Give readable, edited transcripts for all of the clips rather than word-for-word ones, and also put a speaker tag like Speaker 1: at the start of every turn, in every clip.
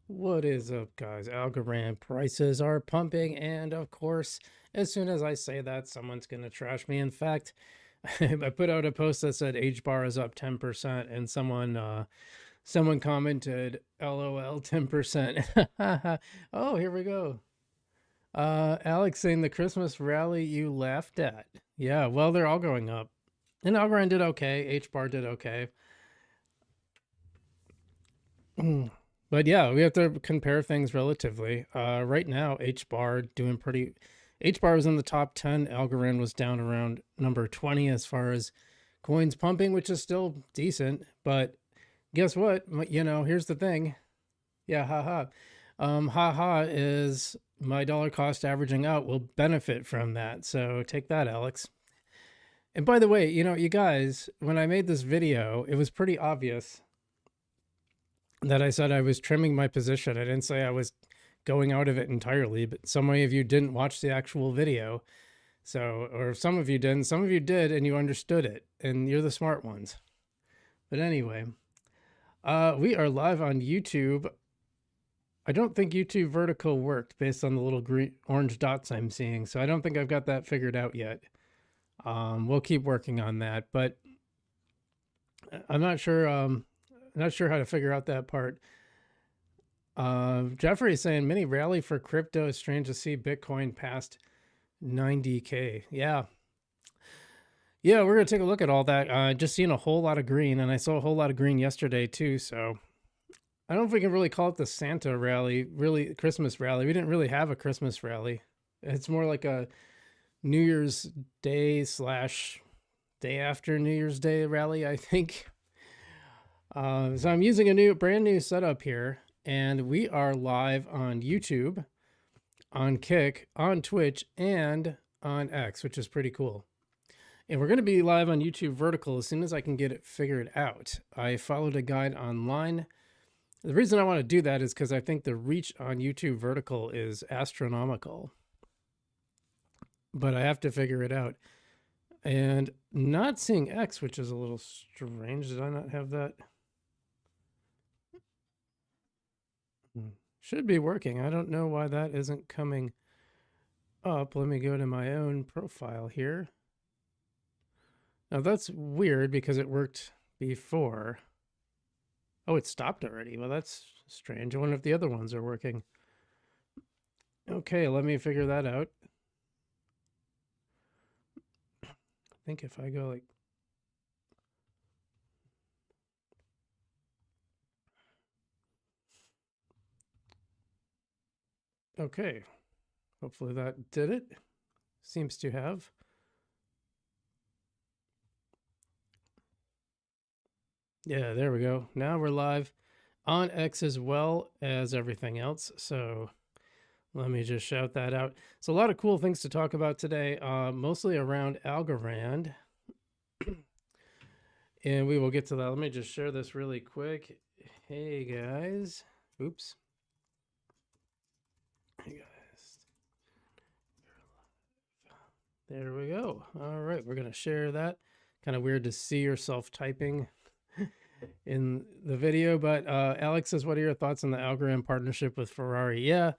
Speaker 1: What is up, guys? Algorand prices are pumping, and of course, as soon as I say that, someone's gonna trash me. In fact, I put out a post that said H bar is up 10%, and someone commented, "LOL, 10%." Oh, here we go. Alex saying the Christmas rally you laughed at. Yeah, well, they're all going up, and Algorand did okay. H bar did okay. But yeah, we have to compare things relatively. Right now, H bar doing pretty. H bar was in the top 10. Algorand was down around number 20 as far as coins pumping, which is still decent. But guess what? Here's the thing. Yeah, haha. Haha is my dollar cost averaging out will benefit from that. So take that, Alex. And by the way, you guys, when I made this video, it was pretty obvious that I said I was trimming my position. I didn't say I was going out of it entirely, but so many of you didn't watch the actual video. So, or some of you didn't, some of you did, and you understood it, and you're the smart ones. But anyway, we are live on YouTube. I don't think YouTube vertical worked based on the little green orange dots I'm seeing, so I don't think I've got that figured out yet. We'll keep working on that, but I'm not sure how to figure out that part. Jeffrey is saying mini rally for crypto. Is strange to see Bitcoin past 90K. Yeah, we're gonna take a look at all that. Just seeing a whole lot of green, and I saw a whole lot of green yesterday too. So I don't know if we can really call it the Santa rally, really Christmas rally. We didn't really have a Christmas rally. It's more like a New Year's Day / day after New Year's Day rally, I think. So I'm using a brand new setup here, and we are live on YouTube, on Kick, on Twitch, and on X, which is pretty cool. And we're going to be live on YouTube vertical as soon as I can get it figured out. I followed a guide online. The reason I want to do that is because I think the reach on YouTube vertical is astronomical. But I have to figure it out. And not seeing X, which is a little strange. Did I not have that? Should be working. I don't know why that isn't coming up. Let me go to my own profile here. Now that's weird because it worked before. Oh, it stopped already. Well, that's strange. I wonder if the other ones are working. Okay, let me figure that out. I think if I go like... Okay, hopefully that did it. Seems to have. Yeah, there we go. Now we're live on X as well as everything else. So let me just shout that out. So a lot of cool things to talk about today, mostly around Algorand. And we will get to that. Let me just share this really quick. Hey guys. Oops. Hey guys. There we go. All right, we're going to share that. Kind of weird to see yourself typing in the video, but Alex says, what are your thoughts on the Algorand partnership with Ferrari? Yeah,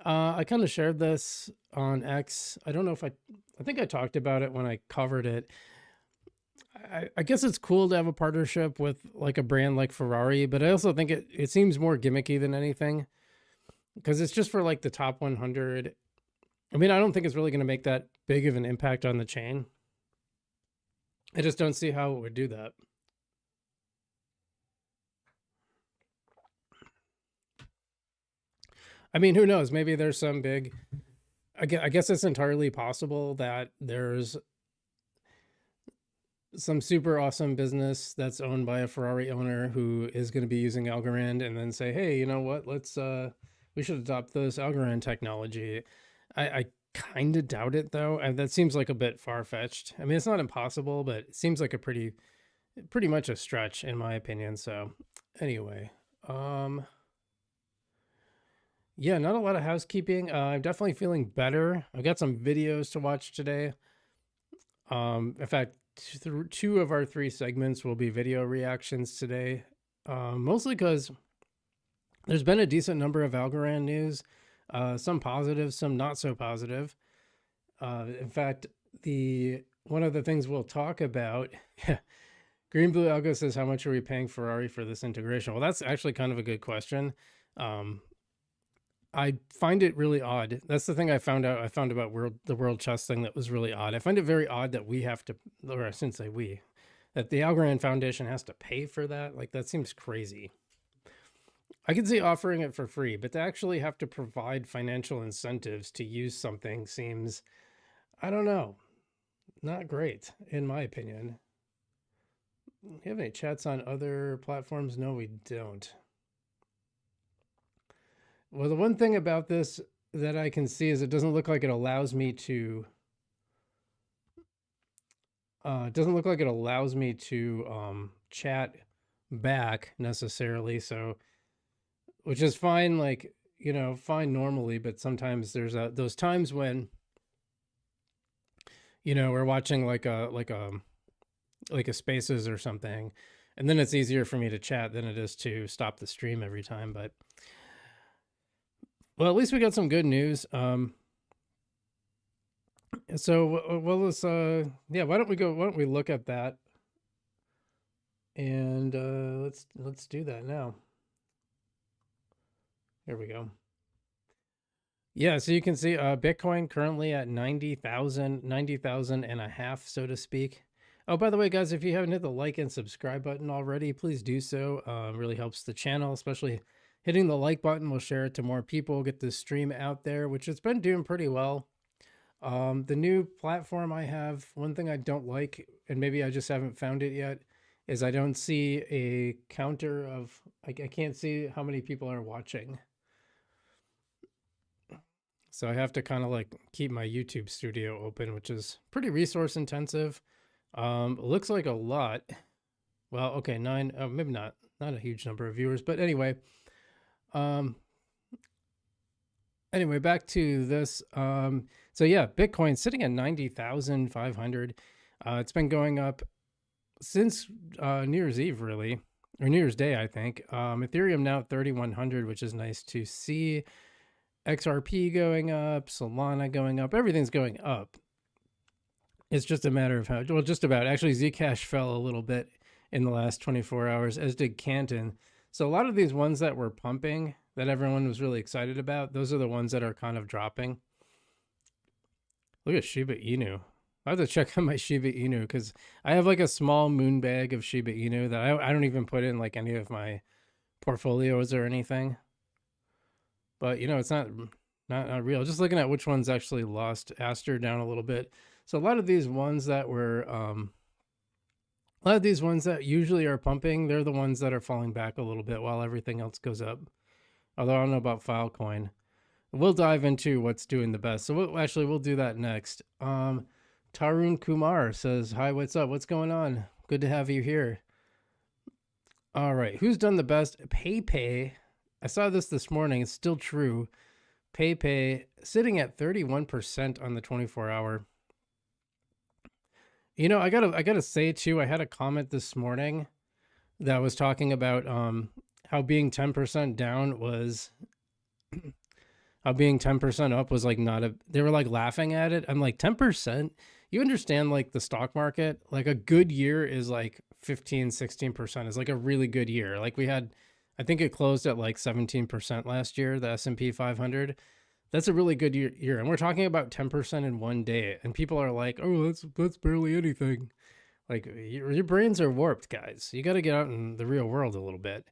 Speaker 1: I kind of shared this on X. I don't know if I think I talked about it when I covered it. I guess it's cool to have a partnership with like a brand like Ferrari, but I also think it seems more gimmicky than anything because it's just for like the top 100. I mean, I don't think it's really going to make that big of an impact on the chain. I just don't see how it would do that. I mean, who knows? Maybe there's some big... I guess it's entirely possible that there's some super awesome business that's owned by a Ferrari owner who is going to be using Algorand and then say, hey, you know what? We should adopt this Algorand technology. I kind of doubt it, though. That seems like a bit far-fetched. I mean, it's not impossible, but it seems like a pretty much a stretch, in my opinion. So anyway, yeah, not a lot of housekeeping. I'm definitely feeling better. I've got some videos to watch today. In fact, two of our 3 segments will be video reactions today. Mostly because There's been a decent number of Algorand news, some positive, some not so positive. In fact, the one of the things we'll talk about, Green Blue Algo says, how much are we paying Ferrari for this integration? Well, that's actually kind of a good question. I find it really odd. That's the thing I found about the world chess thing that was really odd. I find it very odd that we have to, or I shouldn't say we, that the Algorand Foundation has to pay for that. Like, that seems crazy. I could see offering it for free, but to actually have to provide financial incentives to use something seems, I don't know, not great, in my opinion. Do you have any chats on other platforms? No, we don't. Well, the one thing about this that I can see is it doesn't look like it allows me to chat back necessarily. So, which is fine, like, you know, fine normally, but sometimes there's those times when, you know, we're watching like a Spaces or something, and then it's easier for me to chat than it is to stop the stream every time. But well, at least we got some good news. So well, let's yeah, why don't we look at that, and let's do that now. Here we go. Yeah, so you can see Bitcoin currently at 90,000 and a half, so to speak. Oh, by the way, guys, if you haven't hit the like and subscribe button already, please do so. Really helps the channel, especially hitting the like button will share it to more people, get this stream out there, which it's been doing pretty well. The new platform I have, one thing I don't like, and maybe I just haven't found it yet, is I don't see a counter of, I can't see how many people are watching. So I have to kind of like keep my YouTube studio open, which is pretty resource intensive. Looks like a lot. Well, okay, 9, maybe not a huge number of viewers, but anyway. Anyway, back to this. So yeah, Bitcoin sitting at 90,500. It's been going up since New Year's Eve, really, or New Year's Day, I think. Ethereum now at 3,100, which is nice to see. XRP going up, Solana going up, everything's going up. It's just a matter of how, well, just about. Actually, Zcash fell a little bit in the last 24 hours, as did Canton. So a lot of these ones that were pumping, that everyone was really excited about, those are the ones that are kind of dropping. Look at Shiba Inu. I have to check on my Shiba Inu because I have like a small moon bag of Shiba Inu that I don't even put in like any of my portfolios or anything. But, you know, it's not real. Just looking at which ones actually lost. Aster down a little bit. So a lot of these ones that were, a lot of these ones that usually are pumping, they're the ones that are falling back a little bit while everything else goes up. Although I don't know about Filecoin. We'll dive into what's doing the best. So we'll do that next. Tarun Kumar says, hi, what's up? What's going on? Good to have you here. All right. Who's done the best? PayPay. I saw this morning. It's still true. PayPay sitting at 31% on the 24-hour. You know, I gotta say too, I had a comment this morning that was talking about how being 10% down was, how being 10% up was like not a, they were like laughing at it. I'm like, 10%? You understand like the stock market, like a good year is like 15, 16%. It's like a really good year. Like we had, I think it closed at like 17% last year, the S&P 500. That's a really good year. And we're talking about 10% in one day. And people are like, oh, that's barely anything. Like your brains are warped, guys. You got to get out in the real world a little bit.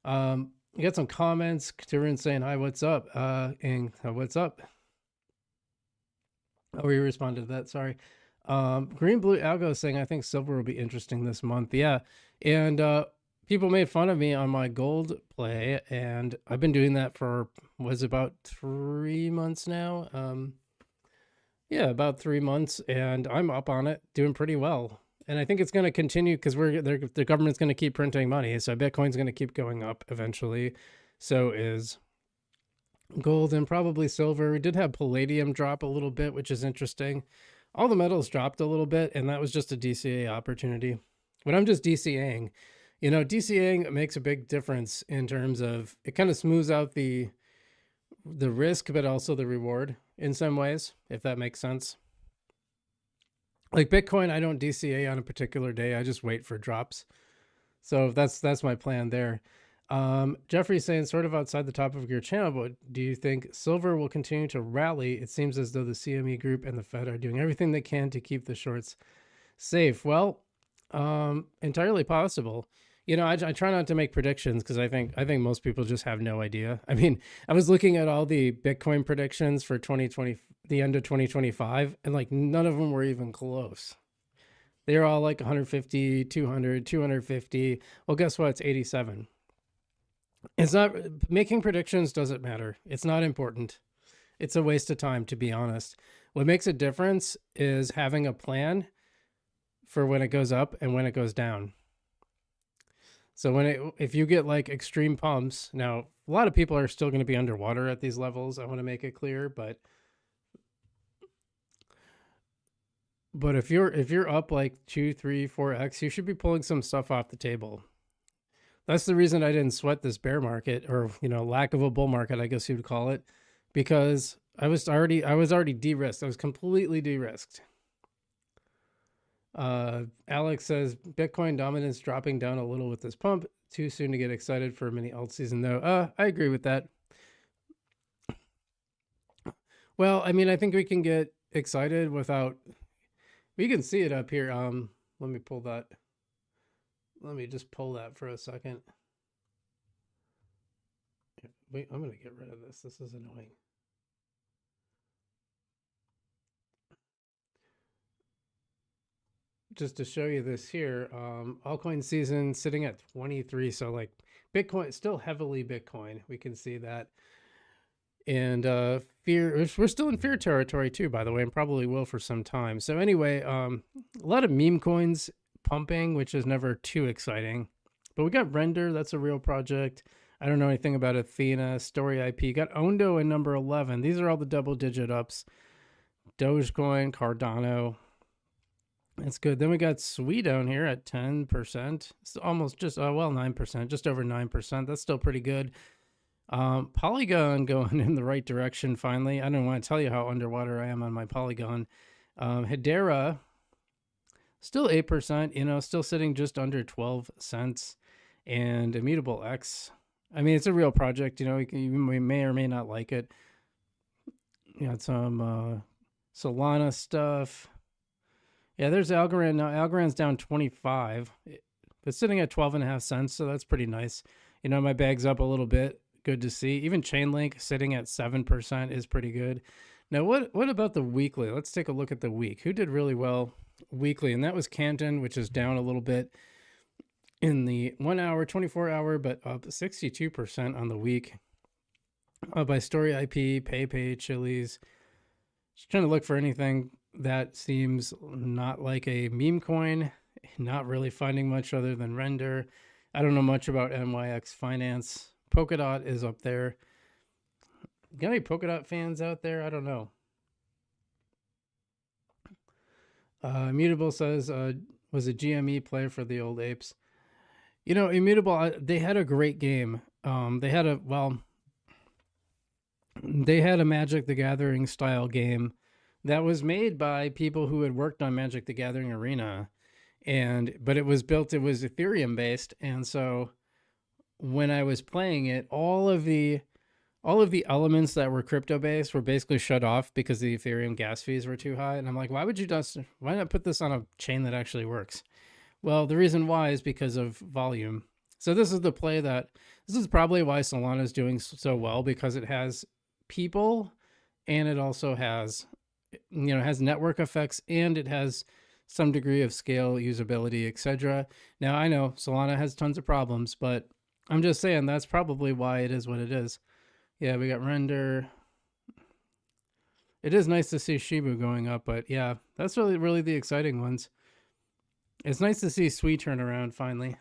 Speaker 1: You got some comments. Tarun saying, hi, what's up? And what's up? Oh, you responded to that. Sorry. Green Blue Algo saying, I think silver will be interesting this month. Yeah. And, people made fun of me on my gold play, and I've been doing that for about 3 months now. Yeah, about 3 months, and I'm up on it, doing pretty well. And I think it's going to continue because the government's going to keep printing money, so Bitcoin's going to keep going up eventually. So is gold and probably silver. We did have palladium drop a little bit, which is interesting. All the metals dropped a little bit, and that was just a DCA opportunity. But I'm just DCAing. DCAing makes a big difference in terms of it kind of smooths out the risk, but also the reward in some ways, if that makes sense. Like Bitcoin, I don't DCA on a particular day. I just wait for drops. So that's my plan there. Jeffrey's saying, sort of outside the topic of your channel, but do you think silver will continue to rally? It seems as though the CME group and the Fed are doing everything they can to keep the shorts safe. Well, entirely possible. I try not to make predictions because I think most people just have no idea. I mean, I was looking at all the Bitcoin predictions for 2020, the end of 2025, and like none of them were even close. They're all like 150, 200, 250. Well, guess what? It's 87. It's not making predictions doesn't matter. It's not important. It's a waste of time, to be honest. What makes a difference is having a plan for when it goes up and when it goes down. So if you get like extreme pumps, now a lot of people are still going to be underwater at these levels. I want to make it clear, but if you're up like 2, 3, 4x, you should be pulling some stuff off the table. That's the reason I didn't sweat this bear market, or lack of a bull market, I guess you would call it, because I was already de-risked. I was completely de-risked. Alex says Bitcoin dominance dropping down a little with this pump. Too soon to get excited for a mini alt season, though. I agree with that. Well, I mean, I think we can get excited without. We can see it up here. Let me pull that. Let me just pull that for a second. Wait, I'm gonna get rid of this. This is annoying. Just to show you this here, altcoin season sitting at 23. So like Bitcoin, still heavily Bitcoin. We can see that. And fear, we're still in fear territory too, by the way, and probably will for some time. So anyway, a lot of meme coins pumping, which is never too exciting. But we got Render, that's a real project. I don't know anything about Athena, Story IP. Got Ondo in number 11. These are all the double-digit ups. Dogecoin, Cardano. That's good. Then we got Sui down here at 10%. It's almost just, 9%, just over 9%. That's still pretty good. Polygon going in the right direction finally. I don't want to tell you how underwater I am on my Polygon. Hedera, still 8%, still sitting just under 12 cents. And Immutable X, I mean, it's a real project, you may or may not like it. You got some Solana stuff. Yeah, there's Algorand. Now Algorand's down 25. It's sitting at 12.5 cents, so that's pretty nice. My bag's up a little bit. Good to see. Even Chainlink sitting at 7% is pretty good. Now, what about the weekly? Let's take a look at the week. Who did really well weekly? And that was Canton, which is down a little bit in the 1 hour, 24 hour, but up 62% on the week. By Story IP, PayPay, Chili's. Just trying to look for anything that seems not like a meme coin. Not really finding much other than Render. I don't know much about MYX Finance. Polkadot is up there. Got any Polkadot fans out there? I don't know. Immutable says, was a GME play for the old apes. Immutable, they had a great game. They had a Magic the Gathering style game that was made by people who had worked on Magic the Gathering Arena. But it was Ethereum based. And so when I was playing it, all of the elements that were crypto based were basically shut off because the Ethereum gas fees were too high. And I'm like, why not put this on a chain that actually works? Well, the reason why is because of volume. So this is probably why Solana is doing so well, because it has people and it also has, has network effects, and it has some degree of scale, usability, etc. Now, I know Solana has tons of problems, but I'm just saying that's probably why it is what it is. Yeah, we got Render. It is nice to see Shibu going up, but yeah, that's really the exciting ones. It's nice to see Sui turn around finally.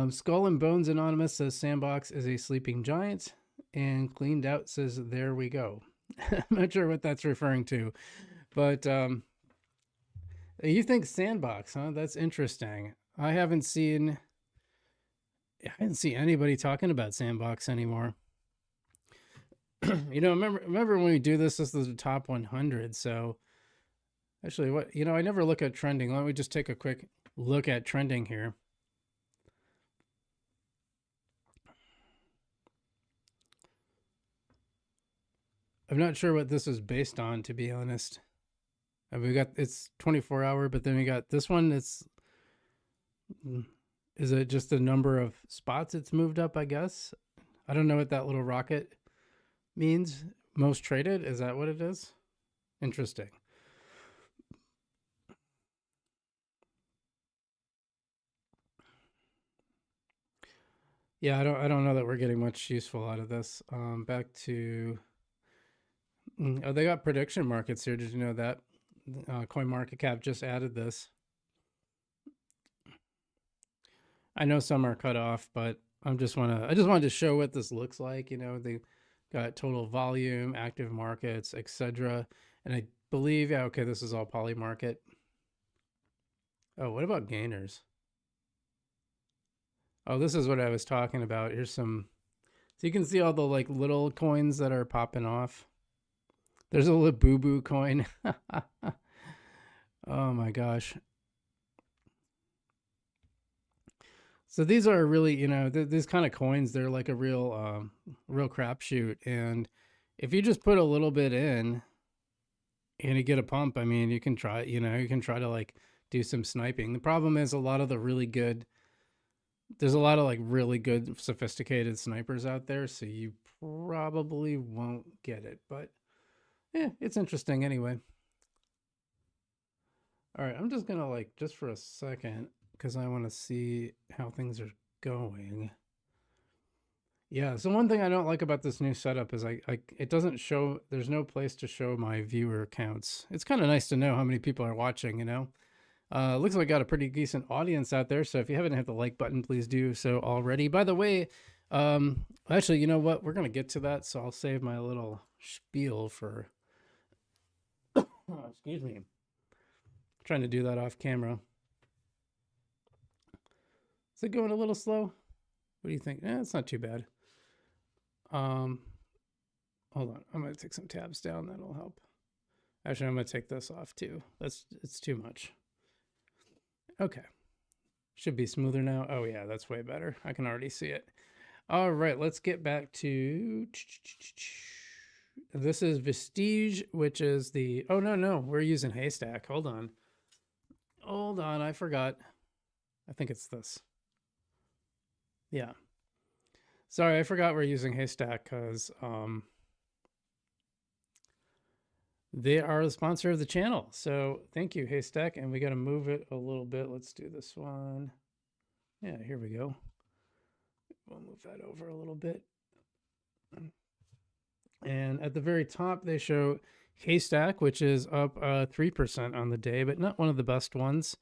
Speaker 1: Skull and Bones Anonymous says Sandbox is a sleeping giant, and Cleaned Out says there we go. I'm not sure what that's referring to, but you think Sandbox, huh? That's interesting. I haven't seen I didn't see anybody talking about Sandbox anymore. Remember when we do this? This is the top 100. So actually, I never look at trending. Let me just take a quick look at trending here. I'm not sure what this is based on, to be honest. We got it's 24-hour, but then we got this one. Is it just the number of spots it's moved up? I guess I don't know what that little rocket means. Most traded, is that what it is? Interesting. Yeah, I don't know that we're getting much useful out of this. Back to they got prediction markets here. Did you know that? CoinMarketCap just added this. I know some are cut off, but I just wanted to show what this looks like. They got total volume, active markets, etc. And I believe, yeah, okay, this is all Polymarket. Oh, what about gainers? Oh, this is what I was talking about. Here's some, so you can see all the like little coins that are popping off. There's a Labubu coin. Oh my gosh. So these are really, these kind of coins, they're like a real crapshoot. And if you just put a little bit in and you get a pump, I mean, you can try to like do some sniping. The problem is there's a lot of like really good sophisticated snipers out there. So you probably won't get it, but yeah, it's interesting anyway. All right, I'm just gonna like, just for a second, because I want to see how things are going. Yeah, so one thing I don't like about this new setup is it doesn't show, there's no place to show my viewer counts. It's kind of nice to know how many people are watching, looks like I got a pretty decent audience out there, so if you haven't hit the like button, please do so already. By the way, actually, you know what? We're gonna get to that, so I'll save my little spiel for excuse me. Trying to do that off camera. Is it going a little slow? What do you think? It's not too bad. Hold on. I'm going to take some tabs down. That'll help. Actually, I'm going to take this off too. It's too much. Okay. Should be smoother now. Oh yeah, that's way better. I can already see it. All right, let's get back to, this is Vestige, which is the, oh no, we're using Haystack. Hold on, I forgot. I think it's this. Yeah. Sorry, I forgot we're using Haystack because they are the sponsor of the channel. So thank you, Haystack. And we got to move it a little bit. Let's do this one. Yeah, here we go. We'll move that over a little bit. And at the very top, they show Haystack, which is up 3% on the day, but not one of the best ones.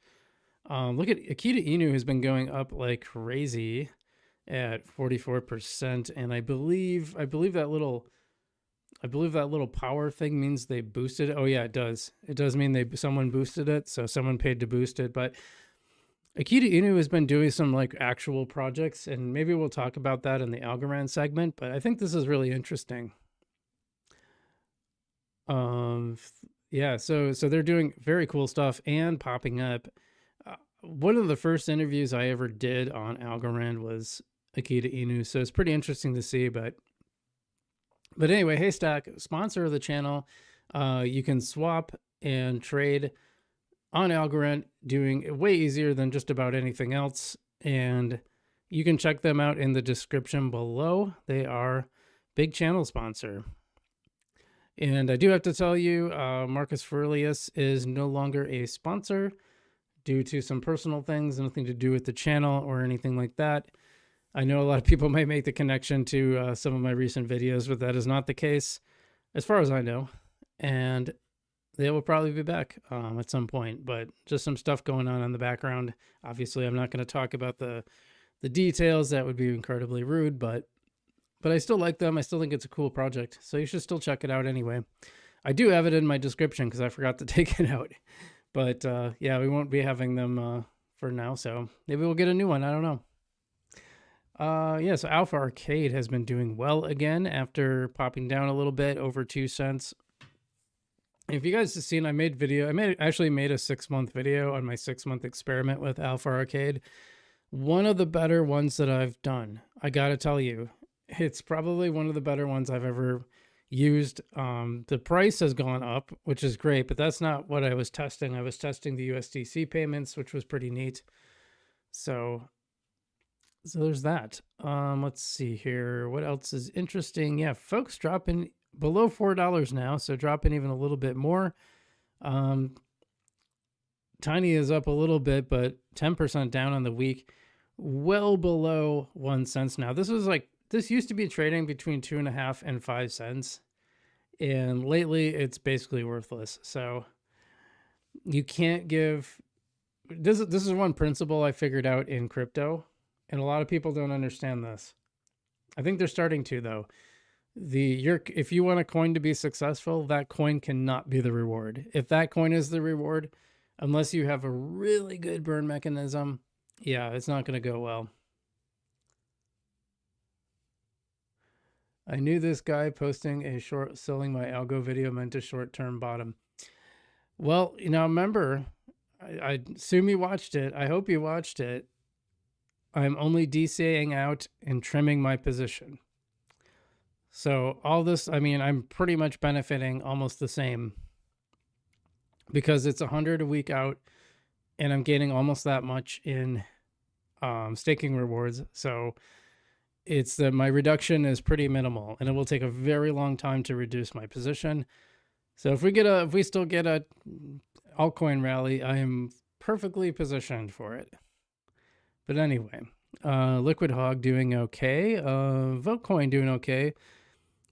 Speaker 1: Look at Akita Inu has been going up like crazy at 44%, and I believe that little power thing means they boosted it. Oh yeah, it does. It does mean someone boosted it, so someone paid to boost it. But Akita Inu has been doing some like actual projects, and maybe we'll talk about that in the Algorand segment. But I think this is really interesting. Yeah, so they're doing very cool stuff and popping up. One of the first interviews I ever did on Algorand was Akita Inu, so it's pretty interesting to see. But anyway, Haystack, sponsor of the channel. You can swap and trade on Algorand, doing it way easier than just about anything else. And you can check them out in the description below. They are big channel sponsor. And I do have to tell you, Marcus Aurelius is no longer a sponsor due to some personal things, nothing to do with the channel or anything like that. I know a lot of people might make the connection to some of my recent videos, but that is not the case as far as I know. And they will probably be back at some point, but just some stuff going on in the background. Obviously, I'm not going to talk about the details. That would be incredibly rude, but I still like them. I still think it's a cool project, so you should still check it out anyway. I do have it in my description because I forgot to take it out. But yeah, we won't be having them for now, so maybe we'll get a new one. I don't know. Yeah, so Alpha Arcade has been doing well again after popping down a little bit over 2 cents. If you guys have seen, actually made a 6-month video on my 6-month experiment with Alpha Arcade. One of the better ones that I've done. I gotta tell you, it's probably one of the better ones I've ever used. The price has gone up, which is great, but that's not what I was testing. I was testing the USDC payments, which was pretty neat. So there's that. Let's see here. What else is interesting? Yeah, folks dropping below $4 now, so dropping even a little bit more. Tiny is up a little bit, but 10% down on the week, well below 1 cent now. This used to be trading between 2.5 and 5 cents, and lately it's basically worthless. So you can't give this is one principle I figured out in crypto, and a lot of people don't understand this. I think they're starting to, though. If you want a coin to be successful, that coin cannot be the reward. If that coin is the reward, unless you have a really good burn mechanism, yeah, it's not going to go well. I knew this guy posting a short selling my algo video meant a short-term bottom. Well, remember, I assume you watched it. I hope you watched it. I'm only DCAing out and trimming my position. So all this, I'm pretty much benefiting almost the same because it's 100 a week out and I'm gaining almost that much in staking rewards. So it's my reduction is pretty minimal, and it will take a very long time to reduce my position. So if we still get a altcoin rally, I am perfectly positioned for it. But anyway, Liquid Hog doing okay. Votecoin doing okay.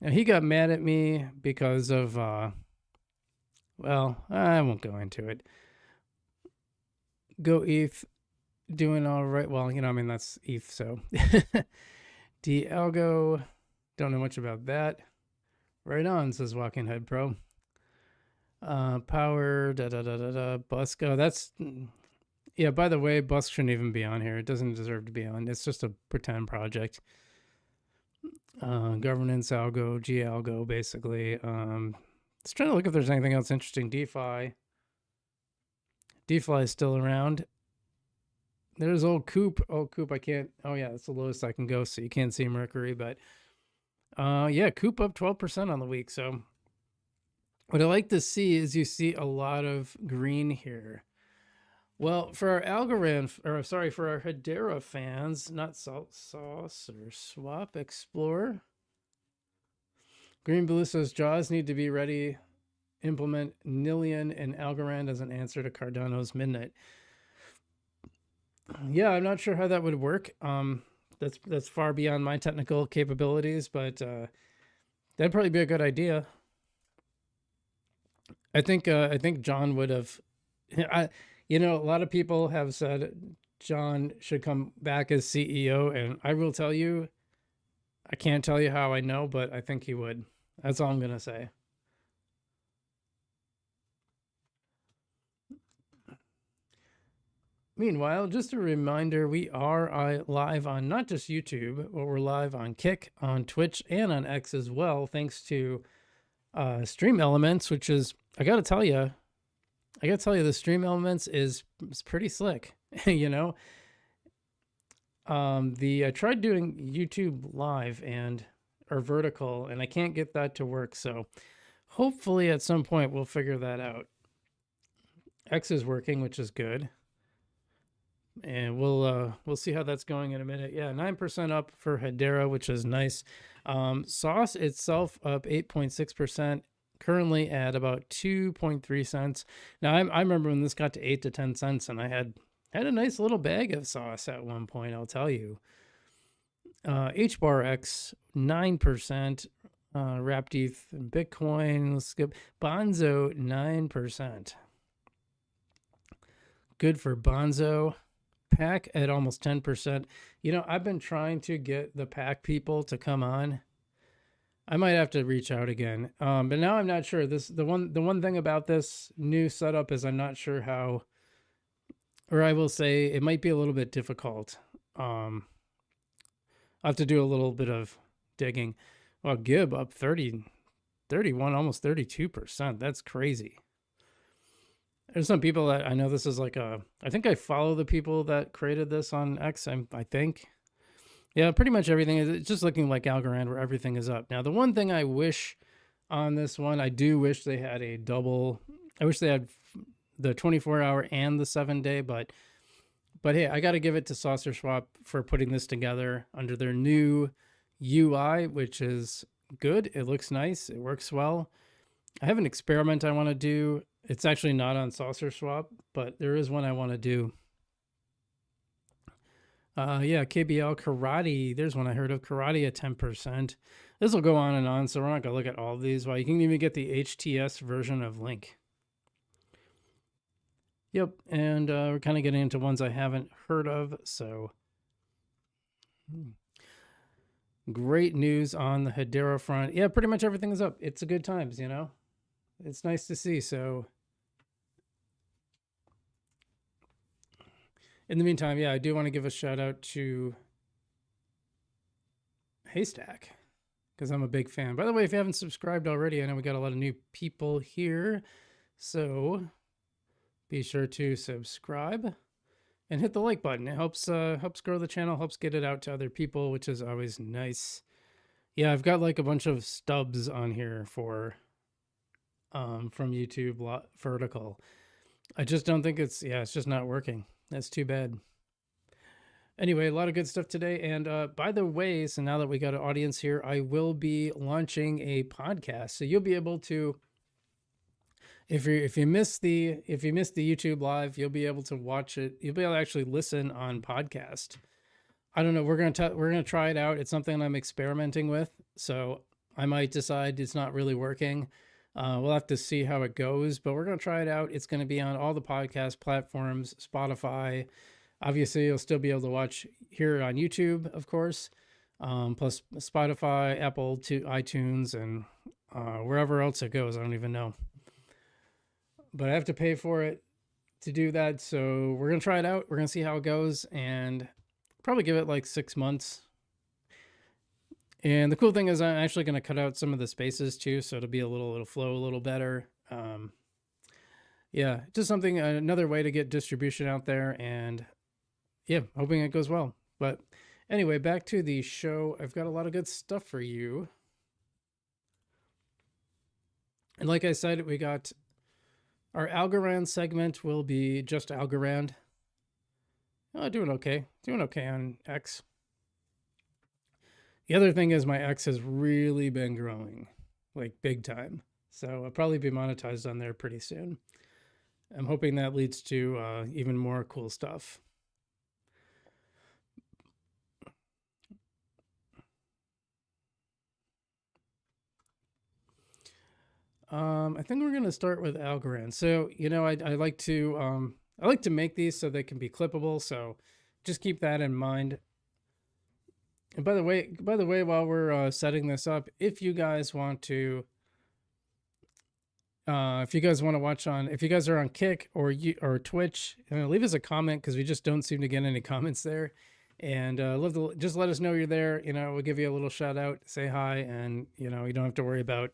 Speaker 1: And he got mad at me because of, well, I won't go into it. Go ETH doing all right. Well, that's ETH, so. Algo, don't know much about that. Right on, says Walking Head Pro. Power, Busk. Oh, that's, yeah, by the way, Busk shouldn't even be on here. It doesn't deserve to be on. It's just a pretend project. Governance algo, G algo, basically. Let's try to look if there's anything else interesting. DeFi is still around. There's old Coop. Oh, Coop, I can't. Oh, yeah, that's the lowest I can go, so you can't see Mercury. But yeah, Coop up 12% on the week. So what I like to see is you see a lot of green here. Well, for our Algorand, or sorry, for our Hedera fans, not Salt Sauce or Swap Explorer. Green Blue says Jaws need to be ready. Implement Nillion and Algorand as an answer to Cardano's Midnight. Yeah, I'm not sure how that would work. That's far beyond my technical capabilities, but that'd probably be a good idea. I think John would have. A lot of people have said John should come back as CEO, and I will tell you, I can't tell you how I know, but I think he would. That's all I'm gonna say. Meanwhile, just a reminder, we are live on not just YouTube, but we're live on Kick, on Twitch, and on X as well, thanks to Stream Elements, which is, I gotta tell you, the Stream Elements is pretty slick. I tried doing YouTube live or vertical, and I can't get that to work. So hopefully at some point we'll figure that out. X is working, which is good. And we'll see how that's going in a minute. Yeah, 9% up for Hedera, which is nice. Sauce itself up 8.6%, currently at about 2.3 cents. Now I remember when this got to 8 to 10 cents, and I had a nice little bag of sauce at one point, I'll tell you. HBarX 9%, Wrapped ETH and Bitcoin. Let's skip Bonzo 9%. Good for Bonzo. Pack at almost 10%. I've been trying to get the Pack people to come on. I might have to reach out again. But now I'm not sure. The one thing about this new setup is I'm not sure how, or I will say it might be a little bit difficult. I'll have to do a little bit of digging. Well, Gib up 30, 31, almost 32%. That's crazy. There's some people that I know this is like I think I follow the people that created this on X, I think. Yeah, pretty much everything is, it's just looking like Algorand where everything is up. Now, the one thing I wish on this one, I do wish they had a double, I wish they had the 24-hour and the 7-day, but hey, I got to give it to Saucer Swap for putting this together under their new UI, which is good. It looks nice. It works well. I have an experiment I want to do. It's actually not on Saucer Swap, but there is one I want to do. Yeah, KBL Karate. There's one I heard of. Karate at 10%. This will go on and on, so we're not going to look at all of these. Well, you can even get the HTS version of Link. Yep, and we're kind of getting into ones I haven't heard of, so great news on the Hedera front. Yeah, pretty much everything is up. It's a good times, you know? It's nice to see, so in the meantime, yeah, I do want to give a shout out to Haystack because I'm a big fan. By the way, if you haven't subscribed already, I know we got a lot of new people here, so be sure to subscribe and hit the like button. It helps grow the channel, helps get it out to other people, which is always nice. Yeah, I've got like a bunch of stubs on here for from YouTube vertical. I just don't think it's just not working. That's too bad. Anyway, a lot of good stuff today. And by the way, so now that we got an audience here, I will be launching a podcast. So you'll be able to, if you missed the YouTube live, you'll be able to watch it. You'll be able to actually listen on podcast. I don't know. We're gonna try it out. It's something I'm experimenting with, so I might decide it's not really working. We'll have to see how it goes, but we're gonna try it out. It's gonna be on all the podcast platforms, Spotify. Obviously, you'll still be able to watch here on YouTube, of course, plus Spotify, Apple, iTunes, and wherever else it goes. I don't even know. But I have to pay for it to do that. So we're going to try it out. We're going to see how it goes and probably give it like 6 months. And the cool thing is I'm actually going to cut out some of the spaces too. So it'll flow a little better. Yeah, just something, another way to get distribution out there, and yeah, hoping it goes well. But anyway, back to the show. I've got a lot of good stuff for you. And like I said, we got our Algorand segment will be just Algorand. Oh, doing okay on X. The other thing is my X has really been growing, like big time. So I'll probably be monetized on there pretty soon. I'm hoping that leads to even more cool stuff. I think we're gonna start with Algorand. So I like to make these so they can be clippable. So just keep that in mind. And by the way, while we're setting this up, if you guys want to, if you guys are on Kick or Twitch, leave us a comment because we just don't seem to get any comments there. And just let us know you're there. We'll give you a little shout out, say hi, and you don't have to worry about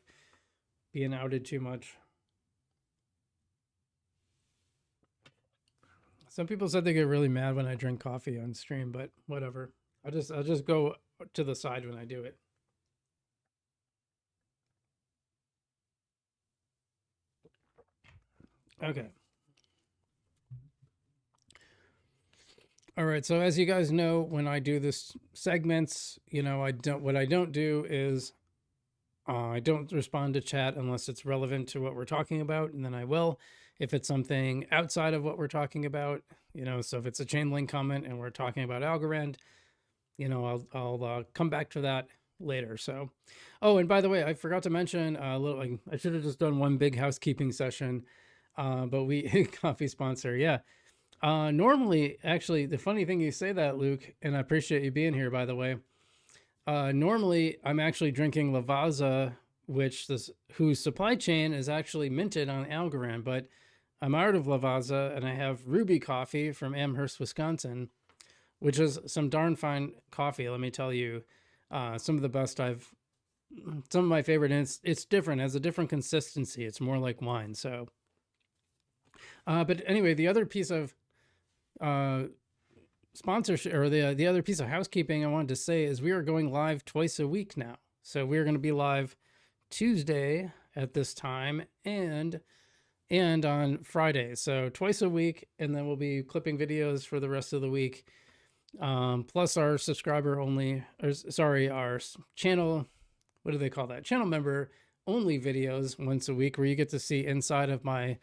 Speaker 1: being outed too much. Some people said they get really mad when I drink coffee on stream, but whatever. I'll just go to the side when I do it. Okay. All right. So as you guys know, when I do this segments, what I don't do is I don't respond to chat unless it's relevant to what we're talking about, and then I will. If it's something outside of what we're talking about, so if it's a chain link comment and we're talking about Algorand, I'll come back to that later. So, oh, and by the way, I forgot to mention I should have just done one big housekeeping session, but we coffee sponsor, yeah. Normally, actually, the funny thing you say that, Luke, and I appreciate you being here, by the way. Normally, I'm actually drinking Lavazza, whose supply chain is actually minted on Algorand, but I'm out of Lavazza and I have Ruby coffee from Amherst, Wisconsin, which is some darn fine coffee. Let me tell you, some of the best some of my favorite, and it's different, it has a different consistency. It's more like wine. So, but anyway, the other piece of sponsorship, or the other piece of housekeeping I wanted to say, is we are going live twice a week now. So we're going to be live Tuesday at this time and on Friday. So twice a week, and then we'll be clipping videos for the rest of the week. Plus our subscriber only, our channel, what do they call that? Channel member only videos once a week, where you get to see inside of my,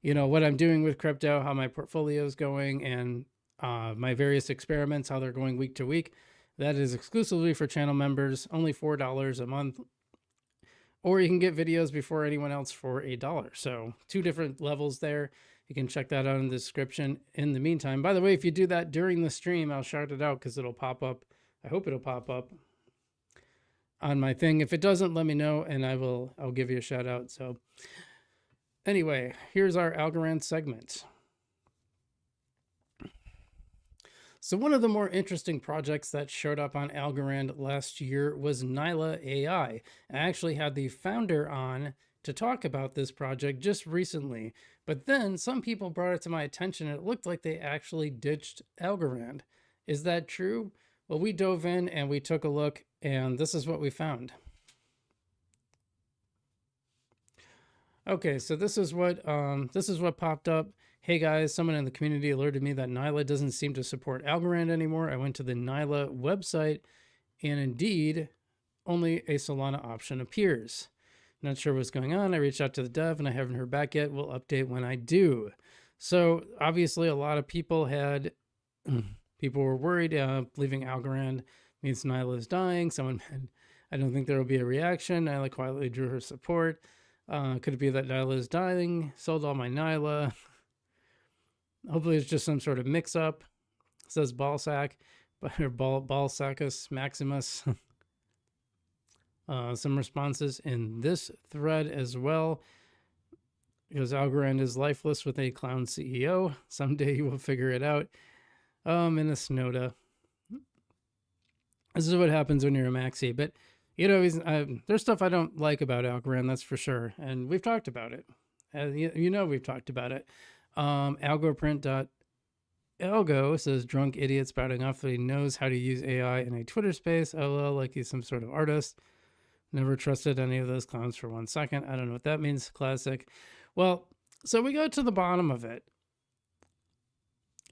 Speaker 1: what I'm doing with crypto, how my portfolio is going, and my various experiments, how they're going week to week. That is exclusively for channel members, only $4 a month. Or you can get videos before anyone else for $1. So 2 different levels there. You can check that out in the description. In the meantime, by the way, if you do that during the stream, I'll shout it out because it'll pop up. I hope it'll pop up on my thing. If it doesn't, let me know and I'll give you a shout out. So anyway, here's our Algorand segment. So one of the more interesting projects that showed up on Algorand last year was Nyla AI. I actually had the founder on to talk about this project just recently, but then some people brought it to my attention and it looked like they actually ditched Algorand. Is that true? Well, we dove in and we took a look, and this is what we found. Okay, so this is what popped up. Hey guys, someone in the community alerted me that Nyla doesn't seem to support Algorand anymore. I went to the Nyla website, and indeed, only a Solana option appears. Not sure what's going on. I reached out to the dev and I haven't heard back yet. We'll update when I do. So obviously a lot of people were worried. Leaving Algorand means Nyla is dying. Someone said, I don't think there will be a reaction. Nyla quietly drew her support. Could it be that Nyla is dying? Sold all my Nyla. Hopefully it's just some sort of mix-up. It says Ballsack, or Ballsackus Maximus. Some responses in this thread as well. Because Algorand is lifeless with a clown CEO. Someday you will figure it out. In a Snowda. This is what happens when you're a maxi. But, there's stuff I don't like about Algorand, that's for sure. And we've talked about it. We've talked about it. Algoprint.algo says, drunk idiot spouting off that he knows how to use AI in a Twitter space. LOL, like he's some sort of artist. Never trusted any of those clowns for 1 second. I don't know what that means. Classic. Well, so we go to the bottom of it.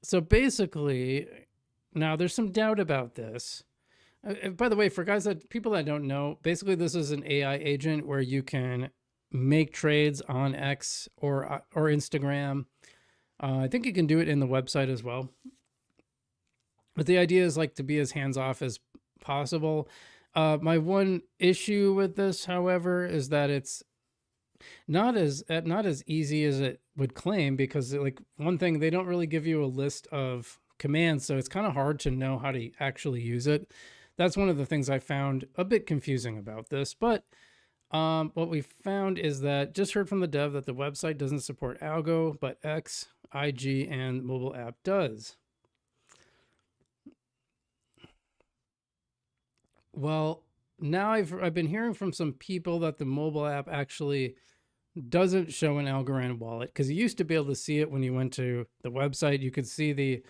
Speaker 1: So basically, now there's some doubt about this. By the way, for people that don't know, basically this is an AI agent where you can make trades on X or Instagram. I think you can do it in the website as well. But the idea is to be as hands-off as possible. My one issue with this, however, is that it's not as easy as it would claim, because one thing, they don't really give you a list of commands, so it's kind of hard to know how to actually use it. That's one of the things I found a bit confusing about this. But what we found is that, just heard from the dev that the website doesn't support Algo, but X, IG, and mobile app does. Well, now I've been hearing from some people that the mobile app actually doesn't show an Algorand wallet, because you used to be able to see it when you went to the website. You could see the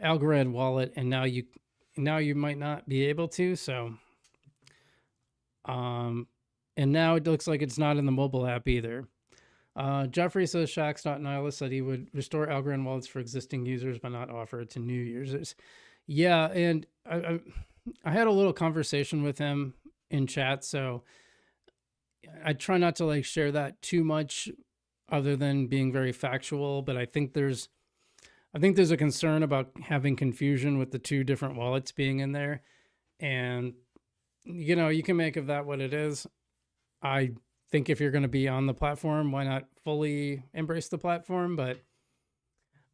Speaker 1: Algorand wallet, and now you might not be able to. So, and now it looks like it's not in the mobile app either. Jeffrey says Shax.Nihilus said he would restore Algorand wallets for existing users, but not offer it to new users. Yeah, and I had a little conversation with him in chat, so I try not to share that too much, other than being very factual. But I think there's a concern about having confusion with the 2 different wallets being in there, and you can make of that what it is. I think if you're going to be on the platform, why not fully embrace the platform? But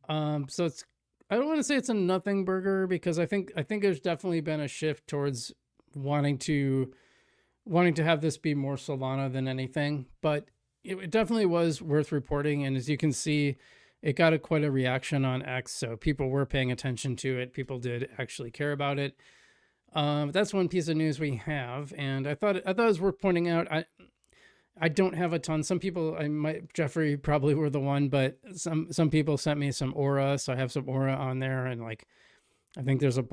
Speaker 1: so it's, I don't want to say it's a nothing burger, because I think there's definitely been a shift towards wanting to have this be more Solana than anything. But it definitely was worth reporting. And as you can see, it got quite a reaction on X, so people were paying attention to it. People did actually care about it. That's one piece of news we have, and I thought it was worth pointing out. I don't have a ton. Some people, Jeffrey probably were the one, but some people sent me some Aura, so I have some Aura on there, and like I think there's a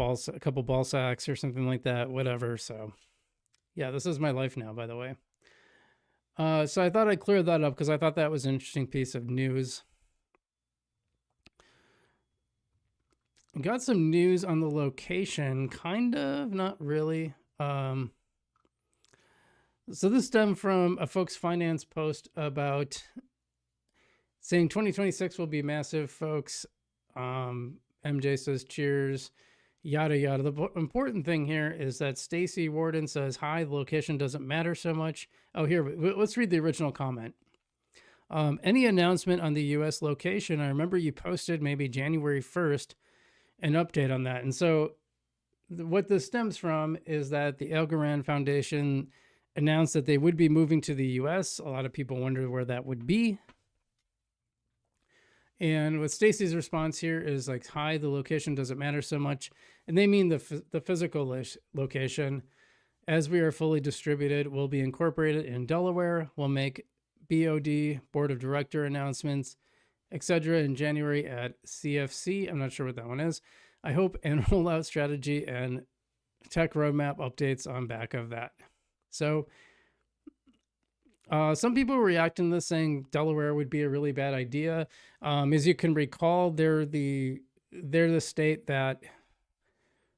Speaker 1: couple ball sacks or something like that, whatever. So yeah, this is my life now, by the way. So I thought I'd clear that up because I thought that was an interesting piece of news. Got some news on the location, kind of, not really. So this stemmed from a Folks Finance post about saying 2026 will be massive, folks. MJ says cheers, yada yada. The important thing here is that Stacy Warden says, hi, the location doesn't matter so much. Oh, here, let's read the original comment. Any announcement on the US location, I remember you posted maybe January 1st, an update on that. And so what this stems from is that the Algorand Foundation announced that they would be moving to the US. A lot of people wonder where that would be. And what Stacy's response here is like, hi, the location doesn't matter so much. And they mean the physical location. As we are fully distributed, we'll be incorporated in Delaware. We'll make BOD, Board of Director announcements, etc. in January at CFC. I'm not sure what that one is. I hope, and roll out strategy and tech roadmap updates on back of that. So some people were reacting to this saying Delaware would be a really bad idea. As you can recall, they're the state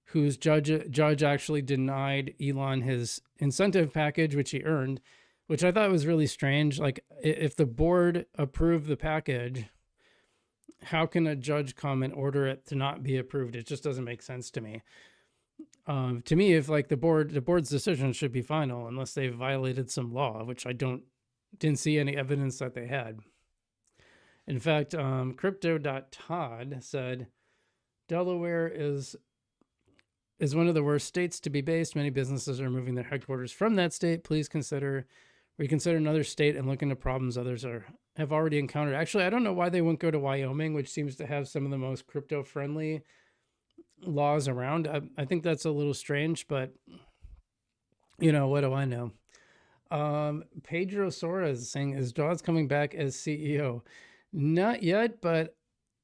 Speaker 1: whose judge actually denied Elon his incentive package, which he earned, which I thought was really strange. Like, if the board approved the package, how can a judge come and order it to not be approved? It just doesn't make sense to me. To me, if like the board's decision should be final unless they violated some law, which I didn't see any evidence that they had. In fact, crypto.todd said, Delaware is one of the worst states to be based. Many businesses are moving their headquarters from that state. Please reconsider another state and look into problems others have already encountered. Actually, I don't know why they wouldn't go to Wyoming, which seems to have some of the most crypto-friendly laws around. I think that's a little strange, but you know, what do I know? Pedro Sora is saying, is Jaws coming back as CEO? Not yet, but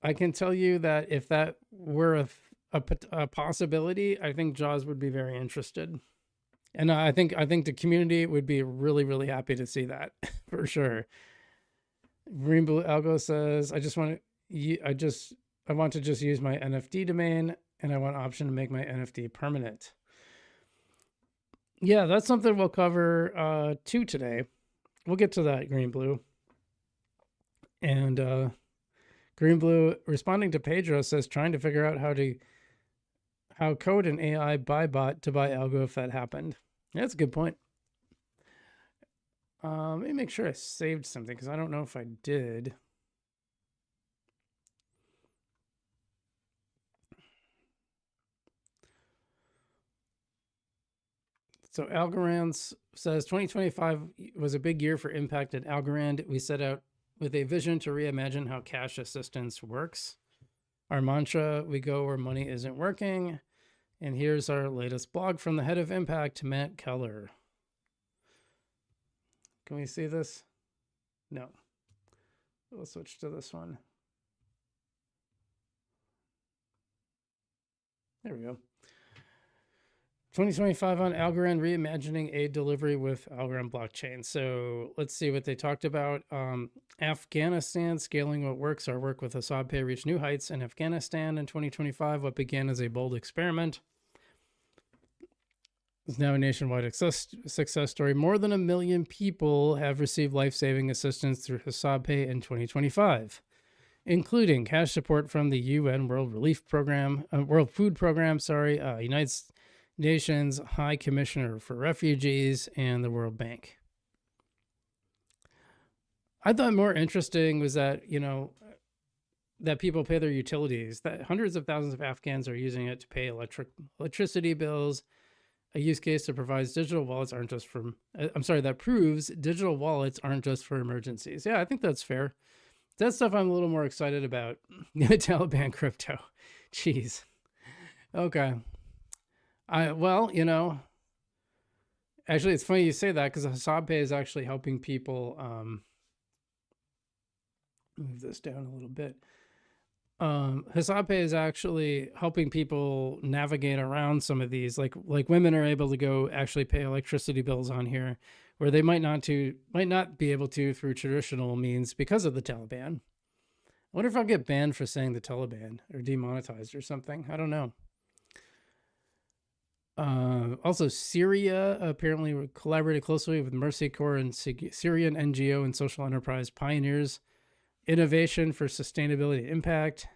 Speaker 1: I can tell you that if that were a possibility, I think Jaws would be very interested. And I think the community would be really, really happy to see that for sure. Green Blue Algo says, I want to just use my NFT domain, and I want option to make my NFT permanent. Yeah, that's something we'll cover too today. We'll get to that, Green Blue. And Green Blue, responding to Pedro, says trying to figure out how code an AI buy bot to buy algo if that happened. That's a good point. Let me make sure I saved something because I don't know if I did. So Algorand says 2025 was a big year for impact at Algorand. We set out with a vision to reimagine how cash assistance works. Our mantra, we go where money isn't working. And here's our latest blog from the head of Impact, Matt Keller. Can we see this? No. We'll switch to this one. There we go. 2025 on Algorand, reimagining aid delivery with Algorand blockchain. So let's see what they talked about. Afghanistan, scaling what works. Our work with Assad Pay reached new heights in Afghanistan in 2025. What began as a bold experiment is now a nationwide success story. More than 1 million people have received life-saving assistance through Assad Pay in 2025, including cash support from the UN World Food Program, United Nations High Commissioner for Refugees, and the World Bank. I thought more interesting was that, that people pay their utilities, that hundreds of thousands of Afghans are using it to pay electricity bills, a use case that provides digital wallets aren't just for, that proves digital wallets aren't just for emergencies. Yeah, I think that's fair. That stuff I'm a little more excited about. Taliban crypto. Jeez. Okay. Well, actually, it's funny you say that because Hassab Pay is actually helping people. Move this down a little bit. Hassab Pay is actually helping people navigate around some of these. Like women are able to go actually pay electricity bills on here, where they might not be able to through traditional means because of the Taliban. I wonder if I'll get banned for saying the Taliban or demonetized or something. I don't know. Also, Syria apparently collaborated closely with Mercy Corps and Syrian NGO and social enterprise pioneers innovation for sustainability impact.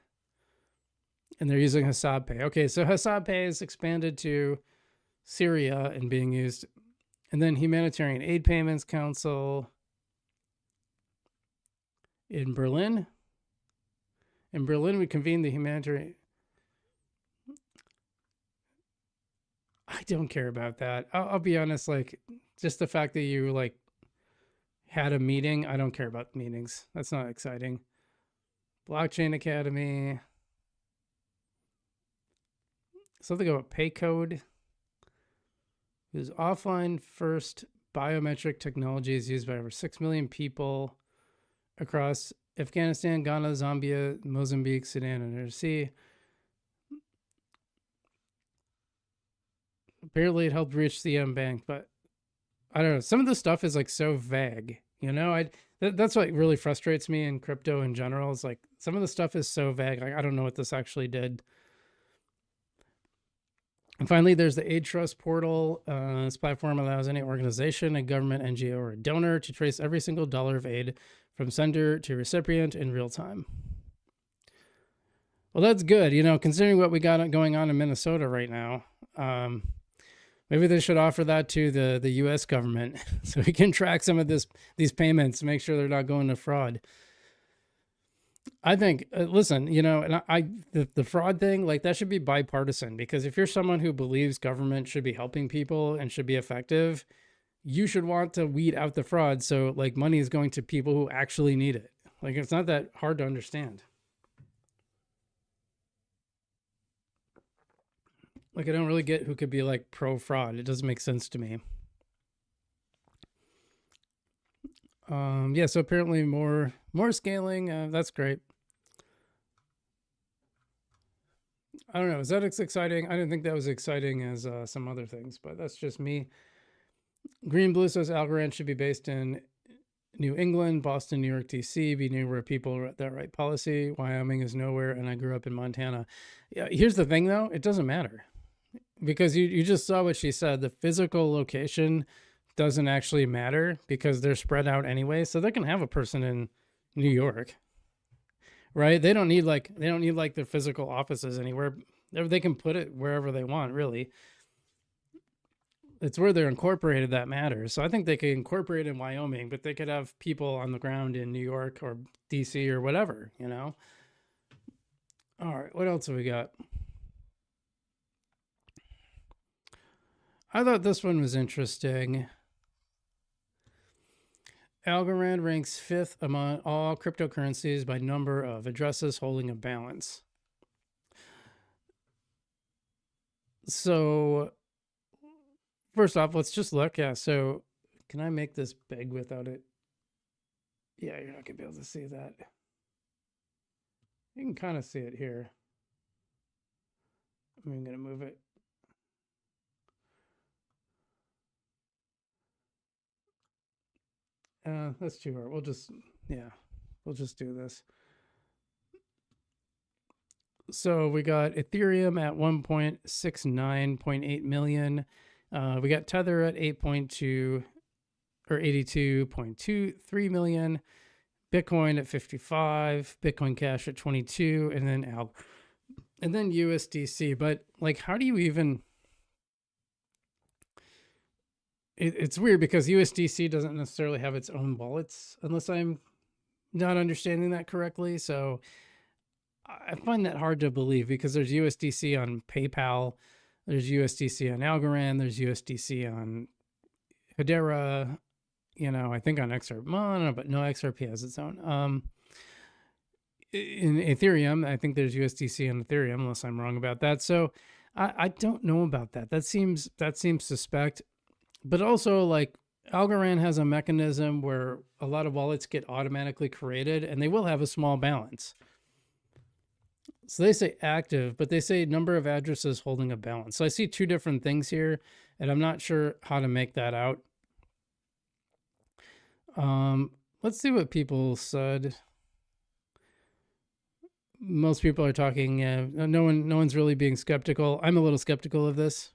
Speaker 1: And they're using Hassab Pay. Okay, so Hassab Pay is expanded to Syria and being used. And then Humanitarian Aid Payments Council in Berlin. In Berlin, we convened the humanitarian. I don't care about that. I'll be honest, like, just the fact that you, like, had a meeting, I don't care about meetings. That's not exciting. Blockchain Academy. Something about pay code. It was offline first biometric technologies used by over 6 million people across Afghanistan, Ghana, Zambia, Mozambique, Sudan, and RC. Apparently it helped reach the M Bank, but I don't know. Some of the stuff is like so vague, that's what really frustrates me in crypto in general. Is like some of the stuff is so vague. Like, I don't know what this actually did. And finally, there's the Aid Trust portal. This platform allows any organization, a government, NGO, or a donor to trace every single dollar of aid from sender to recipient in real time. Well, that's good, considering what we got going on in Minnesota right now. Maybe they should offer that to the U.S. government so we can track some of these payments, make sure they're not going to fraud. I think, listen, and the fraud thing, like, that should be bipartisan, because if you're someone who believes government should be helping people and should be effective, you should want to weed out the fraud. So, like, money is going to people who actually need it. Like, it's not that hard to understand. Like, I don't really get who could be like pro fraud. It doesn't make sense to me. Yeah, so apparently more scaling. That's great. I don't know. Is that exciting? I didn't think that was exciting as some other things, but that's just me. Green Blue says Algorand should be based in New England, Boston, New York, DC, be near where people that write policy. Wyoming is nowhere, and I grew up in Montana. Yeah, here's the thing, though. It doesn't matter, because you just saw what she said. The physical location doesn't actually matter because they're spread out anyway. So they can have a person in New York, right? They don't need like their physical offices anywhere. They can put it wherever they want, really. It's where they're incorporated that matters. So I think they could incorporate in Wyoming, but they could have people on the ground in New York or DC or whatever, All right, what else have we got? I thought this one was interesting. Algorand ranks 5th among all cryptocurrencies by number of addresses holding a balance. So, first off, let's just look. Yeah, so can I make this big without it? Yeah, you're not going to be able to see that. You can kind of see it here. I'm going to move it. That's too hard. We'll just do this. So we got Ethereum at 1.69.8 million. We got Tether at 8.2 or 82.23 million. Bitcoin at 55, Bitcoin Cash at 22, and then USDC. But like, how do you even? It's weird because USDC doesn't necessarily have its own wallets, unless I'm not understanding that correctly. So I find that hard to believe, because there's USDC on PayPal, there's USDC on Algorand, there's USDC on Hedera, I think on XRP. Well, I don't know, but no, XRP has its own. in Ethereum. I think there's USDC in Ethereum, unless I'm wrong about that. So I don't know about that. That seems suspect. But also, like, Algorand has a mechanism where a lot of wallets get automatically created, and they will have a small balance. So they say active, but they say number of addresses holding a balance. So I see two different things here, and I'm not sure how to make that out. Let's see what people said. Most people are talking. No one's really being skeptical. I'm a little skeptical of this.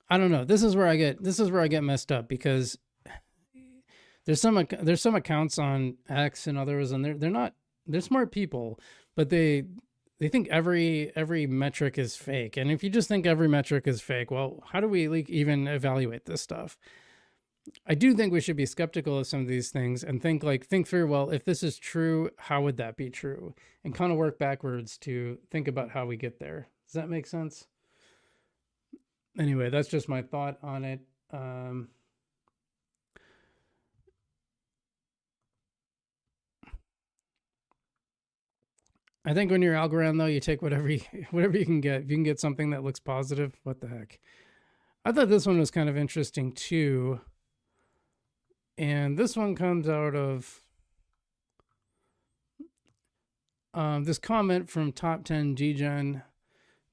Speaker 1: I don't know. This is where I get messed up, because there's some accounts on X and others, and they're smart people, but they think every metric is fake. And if you just think every metric is fake, well, how do we like even evaluate this stuff? I do think we should be skeptical of some of these things and think through, well, if this is true, how would that be true? And kind of work backwards to think about how we get there. Does that make sense? Anyway, that's just my thought on it. I think when you're Algorand, though, you take whatever you can get. If you can get something that looks positive, what the heck? I thought this one was kind of interesting too. And this one comes out of this comment from Top 10 Dgen.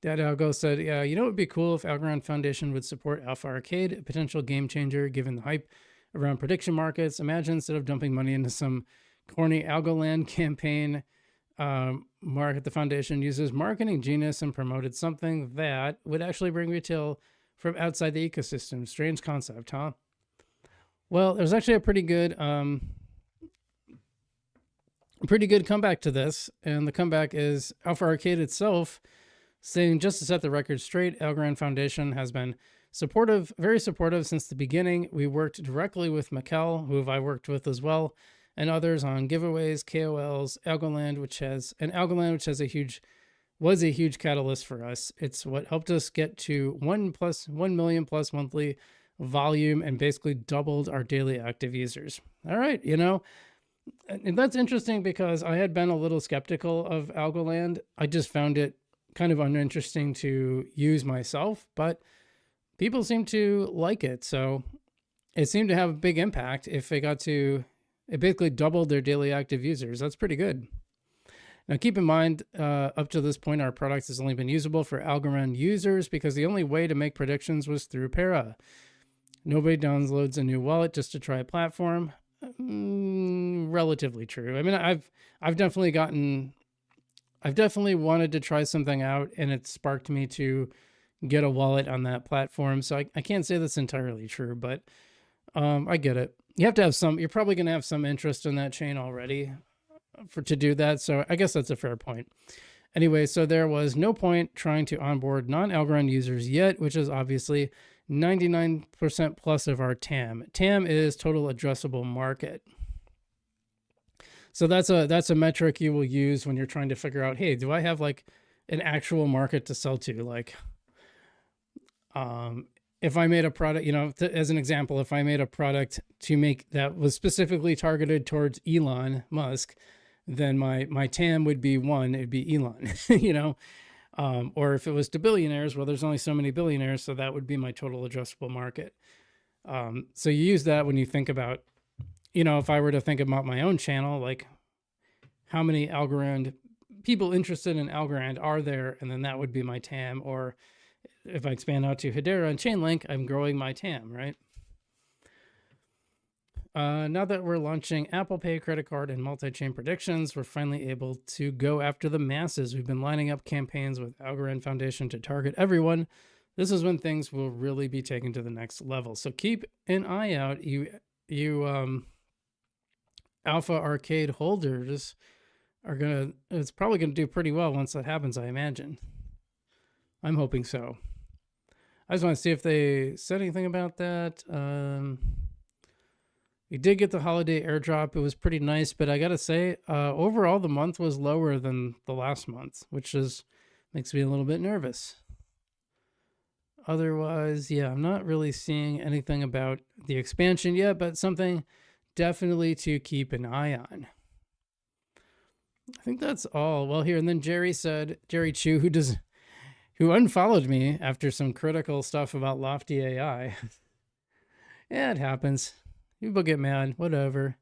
Speaker 1: Dad Algo said, yeah, you know what would be cool if Algorand Foundation would support Alpha Arcade, a potential game changer given the hype around prediction markets. Imagine instead of dumping money into some corny Algorand campaign, the foundation uses marketing genius and promoted something that would actually bring retail from outside the ecosystem. Strange concept, huh? Well, there's actually a pretty good comeback to this, and the comeback is Alpha Arcade itself saying, just to set the record straight, Algorand Foundation has been supportive, very supportive since the beginning. We worked directly with Mikkel, who I worked with as well, and others on giveaways, KOLs, Algorand, which was a huge catalyst for us. It's what helped us get to 1 million plus monthly volume and basically doubled our daily active users. All right, and that's interesting because I had been a little skeptical of Algorand. I just found it kind of uninteresting to use myself, but people seem to like it. So it seemed to have a big impact. It basically doubled their daily active users. That's pretty good. Now, keep in mind, up to this point, our product has only been usable for Algorand users because the only way to make predictions was through Para. Nobody downloads a new wallet just to try a platform. Relatively true. I mean, I've definitely wanted to try something out, and it sparked me to get a wallet on that platform. So I can't say that's entirely true, but I get it. You have to have you're probably going to have some interest in that chain already to do that. So I guess that's a fair point. Anyway, so there was no point trying to onboard non-Algorand users yet, which is obviously 99% plus of our TAM. TAM is total addressable market. So that's a metric you will use when you're trying to figure out, hey, do I have like an actual market to sell to? Like, if I made a product, as an example, if I made a product that was specifically targeted towards Elon Musk, then my TAM would be it'd be Elon, or if it was to billionaires, well, there's only so many billionaires, so that would be my total addressable market. So you use that when you think about, if I were to think about my own channel, like how many Algorand people interested in Algorand are there, and then that would be my TAM. Or if I expand out to Hedera and Chainlink, I'm growing my TAM, right? Now that we're launching Apple Pay, credit card, and multi-chain predictions, we're finally able to go after the masses. We've been lining up campaigns with Algorand Foundation to target everyone. This is when things will really be taken to the next level. So keep an eye out. You Alpha Arcade holders it's probably gonna do pretty well once that happens, I imagine. I'm hoping so. I just want to see if they said anything about that. We did get the holiday airdrop. It was pretty nice, but I gotta say, overall the month was lower than the last month, which makes me a little bit nervous. Otherwise, yeah, I'm not really seeing anything about the expansion yet, but something definitely to keep an eye on. I think that's all. Well, here, and then Jerry Chu, who unfollowed me after some critical stuff about Lofty AI. Yeah, it happens. People get mad, whatever.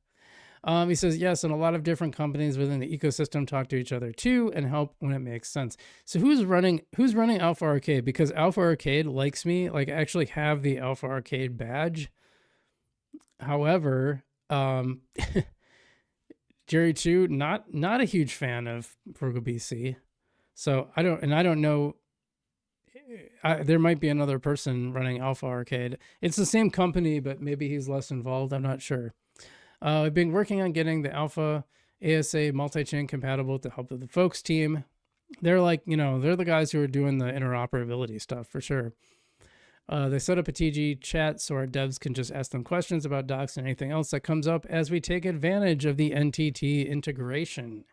Speaker 1: He says, yes, and a lot of different companies within the ecosystem talk to each other too and help when it makes sense. So who's running Alpha Arcade? Because Alpha Arcade likes me. Like, I actually have the Alpha Arcade badge. However, Jerry Chu, not a huge fan of Frugal BC. So I don't know. There might be another person running Alpha Arcade. It's the same company, but maybe he's less involved. I'm not sure. I've been working on getting the Alpha ASA multi-chain compatible with the help of the folks team. They're like, they're the guys who are doing the interoperability stuff for sure. They set up a TG chat so our devs can just ask them questions about docs and anything else that comes up as we take advantage of the NTT integration.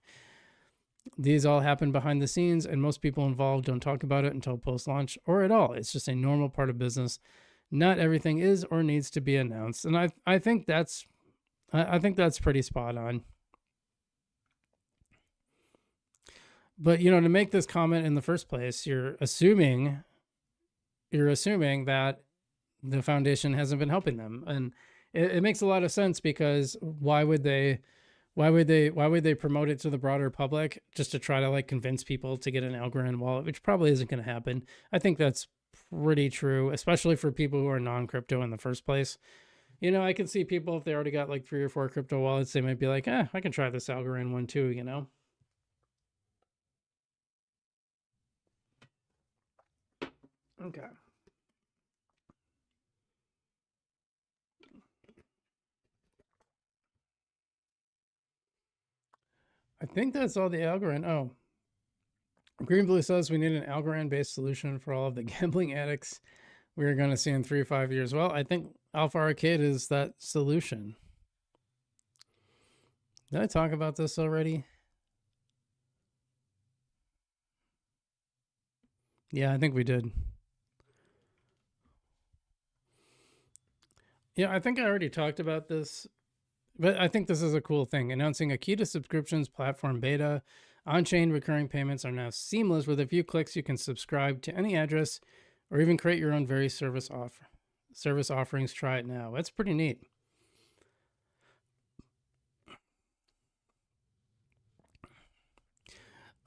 Speaker 1: These all happen behind the scenes, and most people involved don't talk about it until post-launch or at all. It's just a normal part of business. Not everything is or needs to be announced, and I think that's pretty spot on. But to make this comment in the first place, you're assuming that the foundation hasn't been helping them, and it makes a lot of sense, because why would they promote it to the broader public just to try to like convince people to get an Algorand wallet, which probably isn't going to happen. I think that's pretty true, especially for people who are non-crypto in the first place. I can see people, if they already got like 3 or 4 crypto wallets, they might be like, I can try this Algorand one too, Okay. I think that's all the Algorand. Oh, Green Blue says we need an Algorand-based solution for all of the gambling addicts we're going to see in 3 or 5 years. Well, I think Alpha Arcade is that solution. Did I talk about this already? Yeah, I think we did. Yeah, I think I already talked about this, but I think this is a cool thing. Announcing Akita subscriptions platform beta. On-chain recurring payments are now seamless. With a few clicks, you can subscribe to any address or even create your own very service offerings. Try it now. That's pretty neat.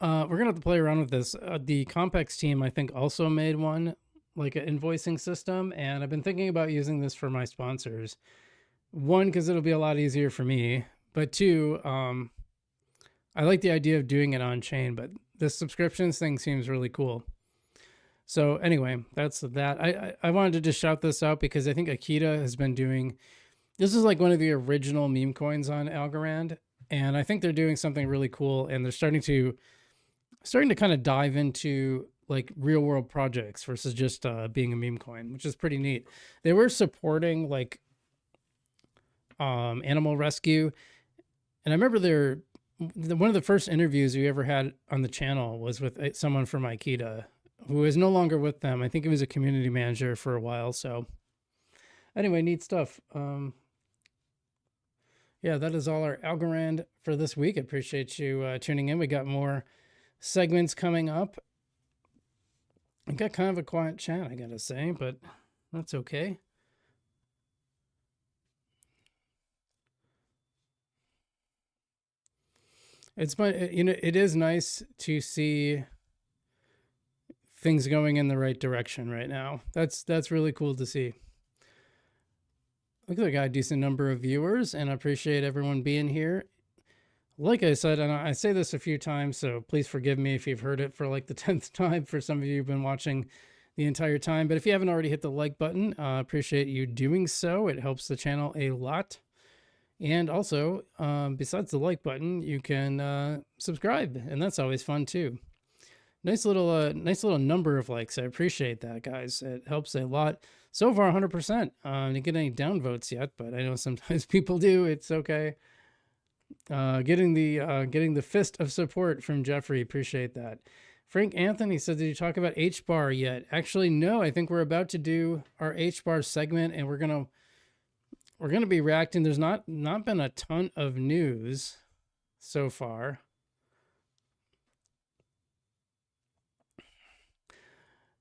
Speaker 1: We're going to have to play around with this. The Compex team, I think, also made one, like an invoicing system, and I've been thinking about using this for my sponsors. One, because it'll be a lot easier for me, but two, I like the idea of doing it on chain, but the subscriptions thing seems really cool. So anyway, that's that. I wanted to just shout this out because I think Akita has been doing, this is like one of the original meme coins on Algorand, and I think they're doing something really cool, and they're starting to kind of dive into like real world projects versus just being a meme coin, which is pretty neat. They were supporting like animal rescue, and I remember one of the first interviews we ever had on the channel was with someone from Akita who is no longer with them. I think he was a community manager for a while. So anyway, neat stuff. Yeah, that is all our Algorand for this week. I appreciate you tuning in. We got more segments coming up. I got kind of a quiet chat, I gotta say, but that's okay. It is nice to see things going in the right direction right now. That's really cool to see. Looks like I got a decent number of viewers, and I appreciate everyone being here. Like I said, and I say this a few times, so please forgive me if you've heard it for like the 10th time. For some of you who've been watching the entire time, but if you haven't already hit the like button, appreciate you doing so. It helps the channel a lot. And also, besides the like button, you can subscribe, and that's always fun too. Nice little number of likes. I appreciate that, guys. It helps a lot. So far, 100%. Didn't get any downvotes yet, but I know sometimes people do. It's okay. Getting the fist of support from Jeffrey. Appreciate that. Frank Anthony said, did you talk about HBAR yet? Actually, no. I think we're about to do our HBAR segment, and we're we're going to be reacting. There's not been a ton of news so far.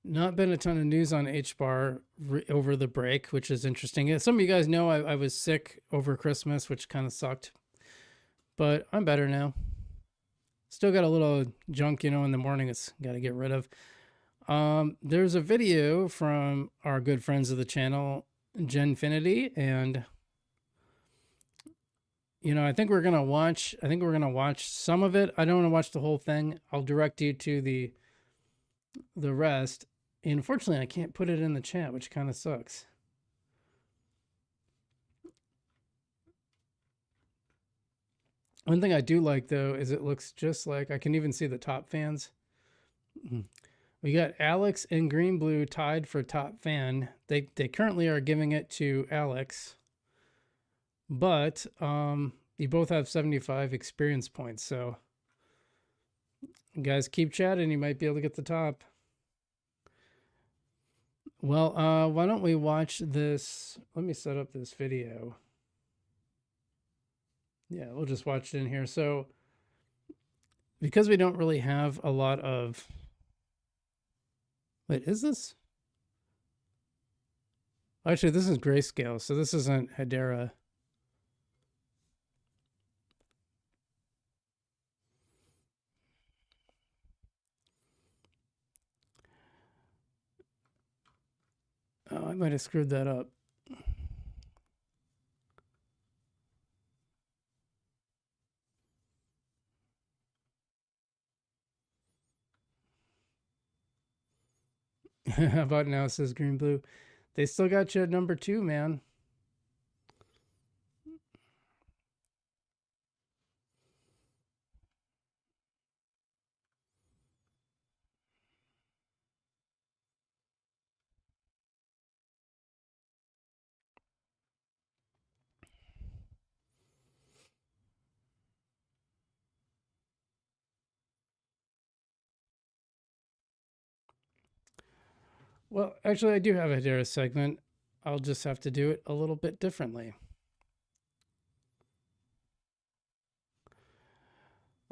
Speaker 1: Not been a ton of news on HBAR over the break, which is interesting. Some of you guys know I was sick over Christmas, which kind of sucked, but I'm better now. Still got a little junk, in the morning it's got to get rid of. There's a video from our good friends of the channel, Genfinity, and I think we're gonna watch some of it. I don't want to watch the whole thing. I'll direct you to the rest. And unfortunately, I can't put it in the chat, which kind of sucks. One thing I do like, though, is it looks just like, I can even see the top fans. We got Alex and Green Blue tied for top fan. They currently are giving it to Alex. But you both have 75 experience points. So you guys keep chatting. You might be able to get the top. Well, why don't we watch this? Let me set up this video. Yeah, we'll just watch it in here. So because we don't really have a lot of... Wait, is this? Actually, this is grayscale, so this isn't Hedera. Oh, I might have screwed that up. How about now? It says Green Blue. They still got you at number 2, man. Well, actually, I do have a Hedera segment. I'll just have to do it a little bit differently.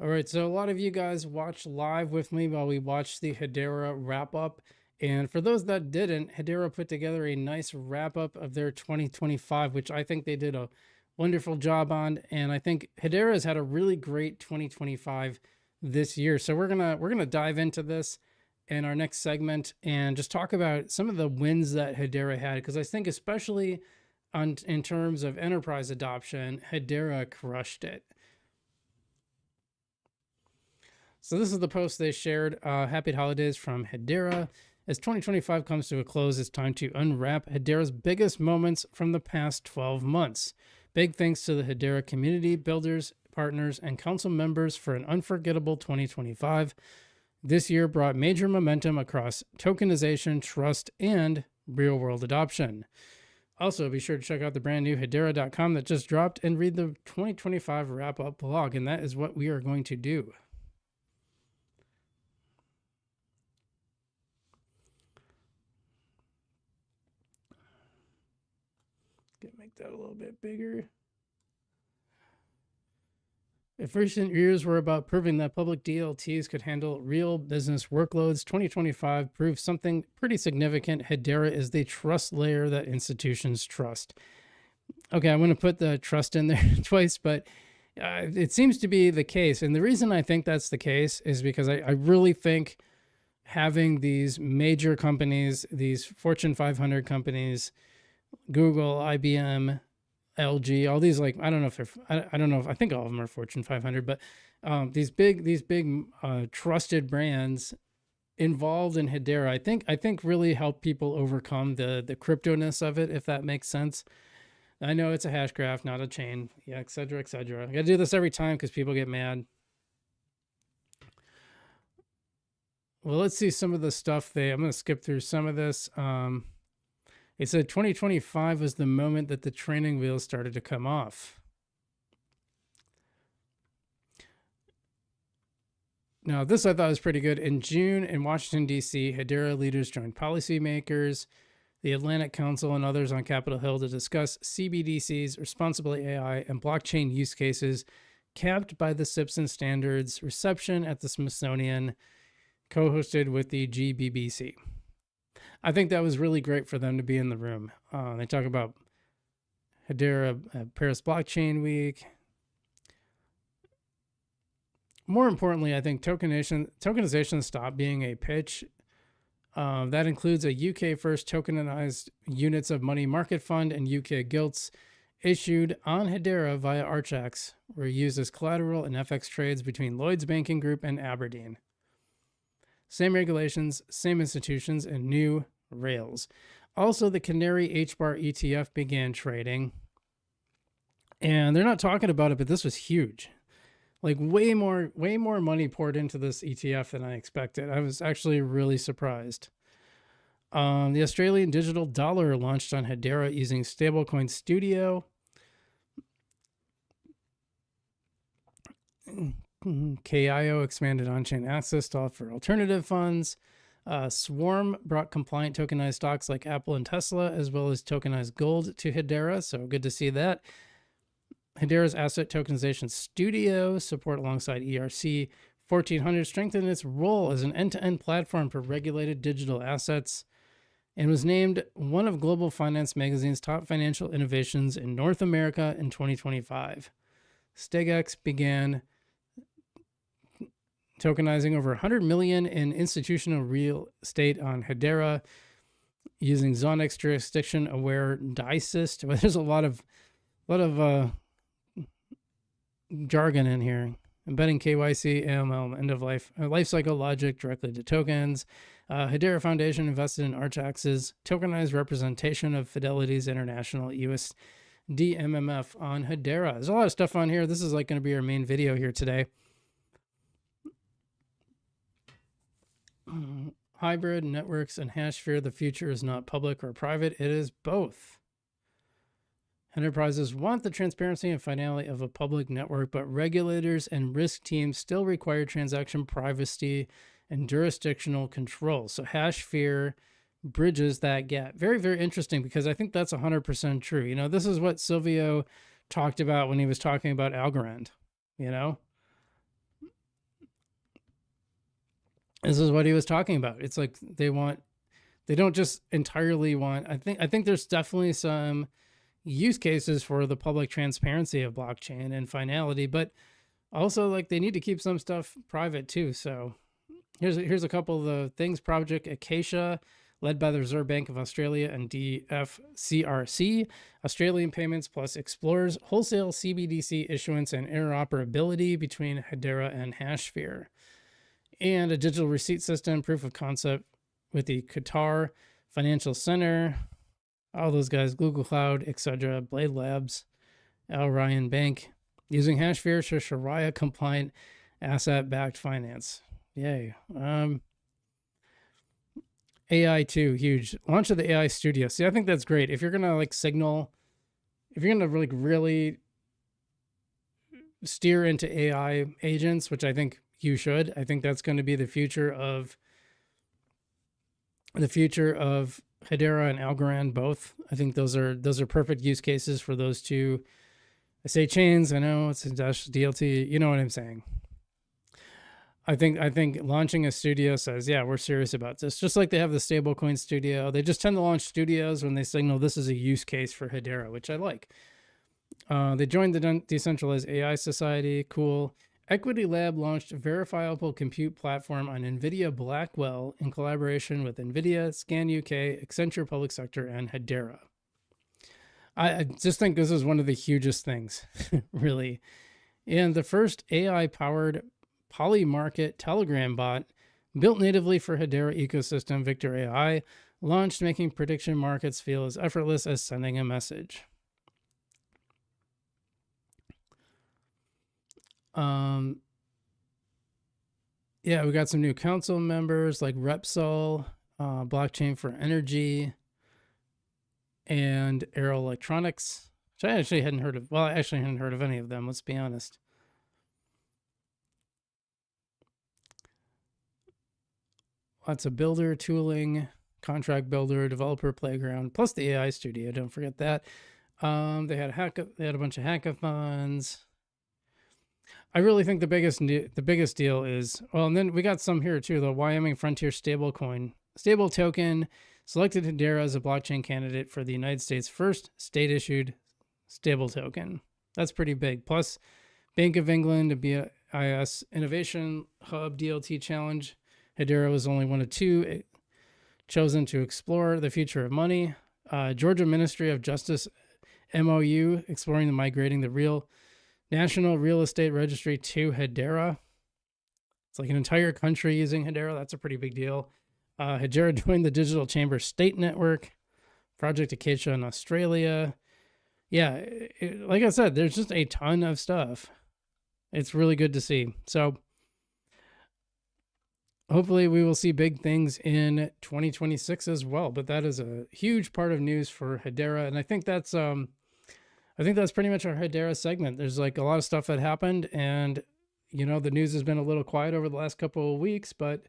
Speaker 1: All right, so a lot of you guys watched live with me while we watched the Hedera wrap up. And for those that didn't, Hedera put together a nice wrap up of their 2025, which I think they did a wonderful job on. And I think Hedera has had a really great 2025 this year. So we're gonna dive into this in our next segment and just talk about some of the wins that Hedera had, because I think especially in terms of enterprise adoption, Hedera crushed it. So this is the post they shared. Happy holidays from Hedera. As 2025 comes to a close, it's time to unwrap Hedera's biggest moments from the past 12 months. Big thanks to the Hedera community, builders, partners, and council members for an unforgettable 2025. This year brought major momentum across tokenization, trust, and real-world adoption. Also, be sure to check out the brand new Hedera.com that just dropped and read the 2025 wrap-up blog, and that is what we are going to do. Make that a little bit bigger. If recent years were about proving that public DLTs could handle real business workloads, 2025 proved something pretty significant. Hedera is the trust layer that institutions trust. Okay, I'm going to put the trust in there twice, but it seems to be the case. And the reason I think that's the case is because I really think having these major companies, these Fortune 500 companies, Google, IBM, LG, all these, like, I don't know if they're, I don't know if, I think all of them are Fortune 500, but these big trusted brands involved in Hedera, I think really help people overcome the crypto-ness of it, if that makes sense. I know it's a hash graph, not a chain, yeah, et cetera, et cetera. I gotta do this every time because people get mad. Well, let's see some of the stuff I'm gonna skip through some of this. It said 2025 was the moment that the training wheels started to come off. Now, this I thought was pretty good. In June in Washington, D.C., Hedera leaders joined policymakers the Atlantic Council, and others on Capitol Hill to discuss CBDCs, responsible AI, and blockchain use cases capped by the SIPS and standards reception at the Smithsonian, co-hosted with the GBBC. I think that was really great for them to be in the room. They talk about Hedera at Paris Blockchain Week. More importantly, I think tokenization stopped being a pitch. That includes a UK first tokenized units of money market fund and UK gilts issued on Hedera via Archax were used as collateral in FX trades between Lloyd's Banking Group and Aberdeen. Same regulations, same institutions, and new rails. Also, the Canary HBAR ETF began trading. And they're not talking about it, but this was huge. Like way more money poured into this ETF than I expected. I was actually really surprised. The Australian digital dollar launched on Hedera using stablecoin Studio. KIO expanded on-chain access to offer alternative funds. Swarm brought compliant tokenized stocks like Apple and Tesla, as well as tokenized gold to Hedera. So good to see that. Hedera's Asset Tokenization Studio support alongside ERC 1400 strengthened its role as an end-to-end platform for regulated digital assets and was named one of Global Finance Magazine's top financial innovations in North America in 2025. StegX began tokenizing over 100 million in institutional real estate on Hedera using Zonix jurisdiction-aware DICIST. Well, there's a lot of jargon in here. Embedding KYC, AML, end of life, lifecycle logic directly to tokens. Hedera Foundation invested in Archax's tokenized representation of Fidelity's International USD MMF on Hedera. There's a lot of stuff on here. This is like going to be our main video here today. Hybrid networks and HashSphere. The future is not public or private. It is both. Enterprises want the transparency and finality of a public network, but regulators and risk teams still require transaction privacy and jurisdictional control. So HashSphere bridges that gap. Very, very interesting, because I think that's 100% true. You know, this is what Silvio talked about when he was talking about Algorand, you know? This is what he was talking about. It's like they don't just entirely want, I think there's definitely some use cases for the public transparency of blockchain and finality, but also like they need to keep some stuff private too. So here's a couple of the things. Project Acacia, led by the Reserve Bank of Australia and DFCRC, Australian payments plus explores wholesale CBDC issuance and interoperability between Hedera and HashSphere. And a digital receipt system, proof of concept with the Qatar Financial Center, all those guys, Google Cloud, etc., Blade Labs, Al Ryan Bank, using HashSphere for Sharia compliant asset-backed finance. Yay. AI too, huge. Launch of the AI Studio. See, I think that's great. If you're gonna like signal, if you're gonna really steer into AI agents, which I think you should. I think that's going to be the future of Hedera and Algorand both. I think those are perfect use cases for those two. I say chains. I know it's a dash DLT. You know what I'm saying. I think launching a studio says, yeah, we're serious about this. Just like they have the stablecoin studio. They just tend to launch studios when they signal this is a use case for Hedera, which I like. They joined the Decentralized AI Society. Cool. Equity Lab launched a verifiable compute platform on NVIDIA Blackwell in collaboration with NVIDIA, Scan UK, Accenture Public Sector, and Hedera. I just think this is one of the hugest things, really. And the first AI-powered polymarket Telegram bot built natively for Hedera ecosystem, Victor AI, launched, making prediction markets feel as effortless as sending a message. Yeah, we got some new council members like Repsol, Blockchain for Energy, and Aero Electronics, which I actually hadn't heard of. Well, I actually hadn't heard of any of them, let's be honest. Lots of builder tooling. contract builder, developer playground, plus the AI studio. Don't forget that. They had a bunch of hackathons. I really think the biggest deal is, well, and then we got some here too. The Wyoming Frontier stable token selected Hedera as a blockchain candidate for the United States' first state-issued stable token. That's pretty big. Plus, Bank of England, a BIS Innovation Hub DLT challenge. Hedera was only one of two chosen to explore the future of money. Georgia Ministry of Justice MOU exploring the migrating the National Real Estate Registry to Hedera. It's like an entire country using Hedera. That's a pretty big deal. Hedera joined the Digital Chamber State Network, Project Acacia in Australia. Yeah, like I said, there's just a ton of stuff. It's really good to see. So hopefully we will see big things in 2026 as well. But that is a huge part of news for Hedera, and I think that's pretty much our Hedera segment. There's like a lot of stuff that happened, and you know the news has been a little quiet over the last couple of weeks, but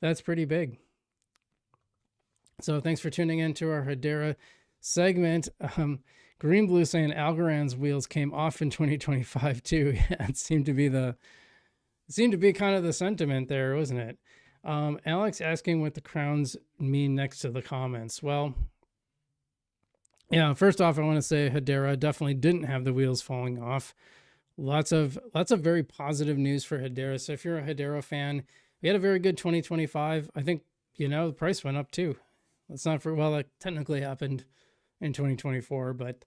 Speaker 1: that's pretty big. So thanks for tuning in to our Hedera segment. Green Blue saying Algorand's wheels came off in 2025 too. Yeah, it seemed to be kind of the sentiment there, wasn't it? Alex asking what the crowns mean next to the comments. Well, yeah, first off, I want to say Hedera definitely didn't have the wheels falling off. Lots of very positive news for Hedera. So if you're a Hedera fan, we had a very good 2025. I think, the price went up too. Let's not forget, well, that technically happened in 2024, but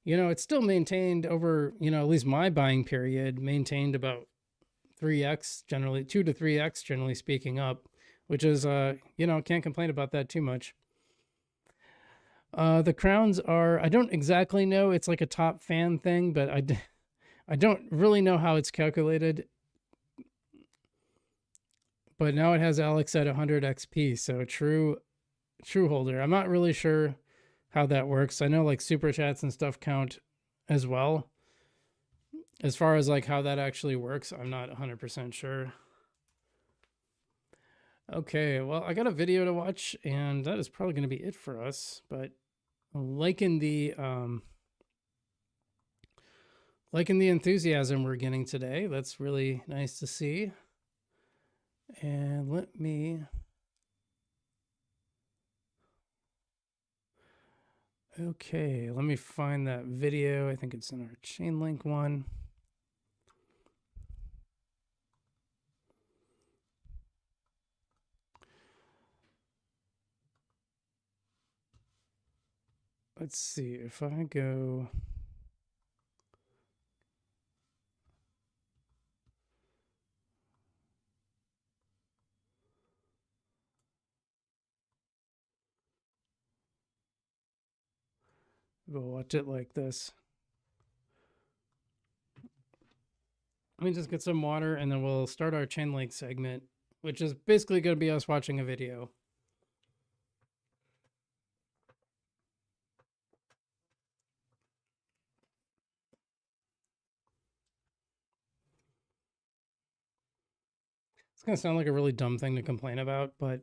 Speaker 1: it's still maintained over, at least my buying period maintained about 3x generally, 2 to 3x generally speaking up, which is, can't complain about that too much. The crowns are, I don't exactly know. It's like a top fan thing, but I don't really know how it's calculated. But now it has Alex at 100 XP, so true holder. I'm not really sure how that works. I know like super chats and stuff count as well. As far as like how that actually works, I'm not 100% sure. Okay, well, I got a video to watch, and that is probably going to be it for us. But liking the enthusiasm we're getting today. That's really nice to see. And let me find that video. I think it's in our Chainlink one. Let's see if I go. We'll watch it like this. Let me just get some water, and then we'll start our Chainlink segment, which is basically going to be us watching a video. It's going to sound like a really dumb thing to complain about, but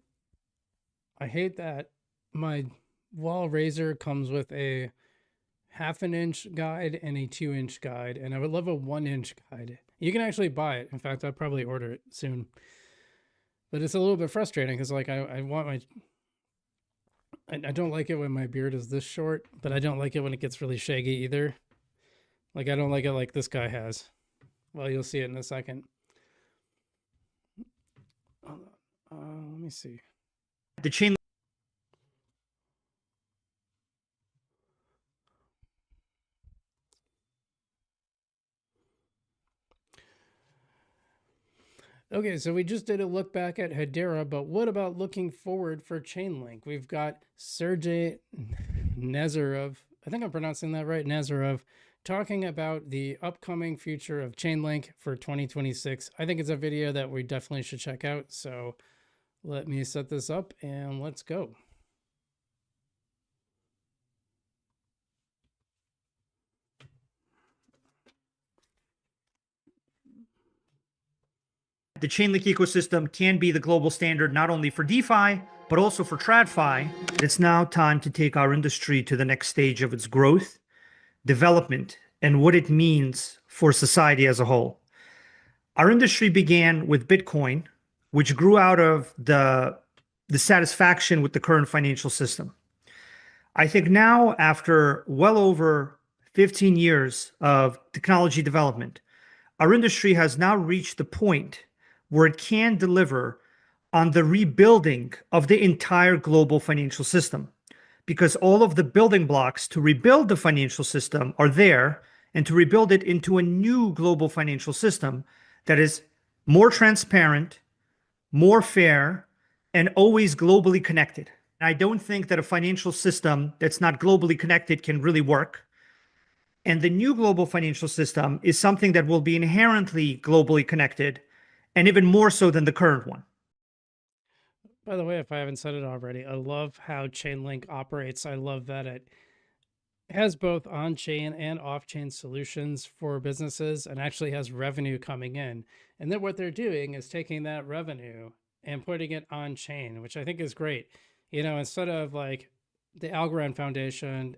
Speaker 1: I hate that my wall razor comes with a 1/2 inch guide and a 2-inch guide, and I would love a 1-inch guide. You can actually buy it. In fact, I'll probably order it soon. But it's a little bit frustrating because like I don't like it when my beard is this short, but I don't like it when it gets really shaggy either. Like I don't like it like this guy has. Well, you'll see it in a second. Let me see.
Speaker 2: The chain.
Speaker 1: Okay, so we just did a look back at Hedera, but what about looking forward for Chainlink? We've got Sergey Nazarov, I think I'm pronouncing that right, Nazarov, talking about the upcoming future of Chainlink for 2026. I think it's a video that we definitely should check out, so let me set this up and let's go.
Speaker 2: The Chainlink ecosystem can be the global standard not only for DeFi, but also for TradFi, it's now time to take our industry to the next stage of its growth, development, and what it means for society as a whole. Our industry began with Bitcoin, which grew out of the satisfaction with the current financial system. I think now, after well over 15 years of technology development, our industry has now reached the point where it can deliver on the rebuilding of the entire global financial system, because all of the building blocks to rebuild the financial system are there, and to rebuild it into a new global financial system that is more transparent, more fair, and always globally connected. I don't think that a financial system that's not globally connected can really work. And the new global financial system is something that will be inherently globally connected, and even more so than the current one.
Speaker 1: By the way, if I haven't said it already, I love how Chainlink operates. I love that it has both on-chain and off-chain solutions for businesses and actually has revenue coming in. And then what they're doing is taking that revenue and putting it on-chain, which I think is great. You know, instead of like the Algorand Foundation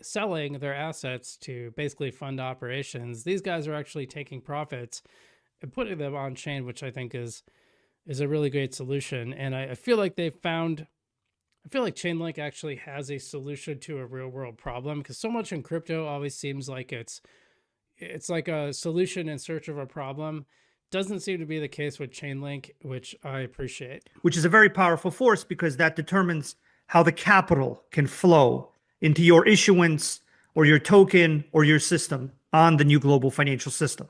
Speaker 1: selling their assets to basically fund operations, these guys are actually taking profits and putting them on chain, which I think is a really great solution. And I feel like they've found, I feel like Chainlink actually has a solution to a real world problem, because so much in crypto always seems like it's like a solution in search of a problem. Doesn't seem to be the case with Chainlink, which I appreciate.
Speaker 2: Which is a very powerful force, because that determines how the capital can flow into your issuance or your token or your system on the new global financial system.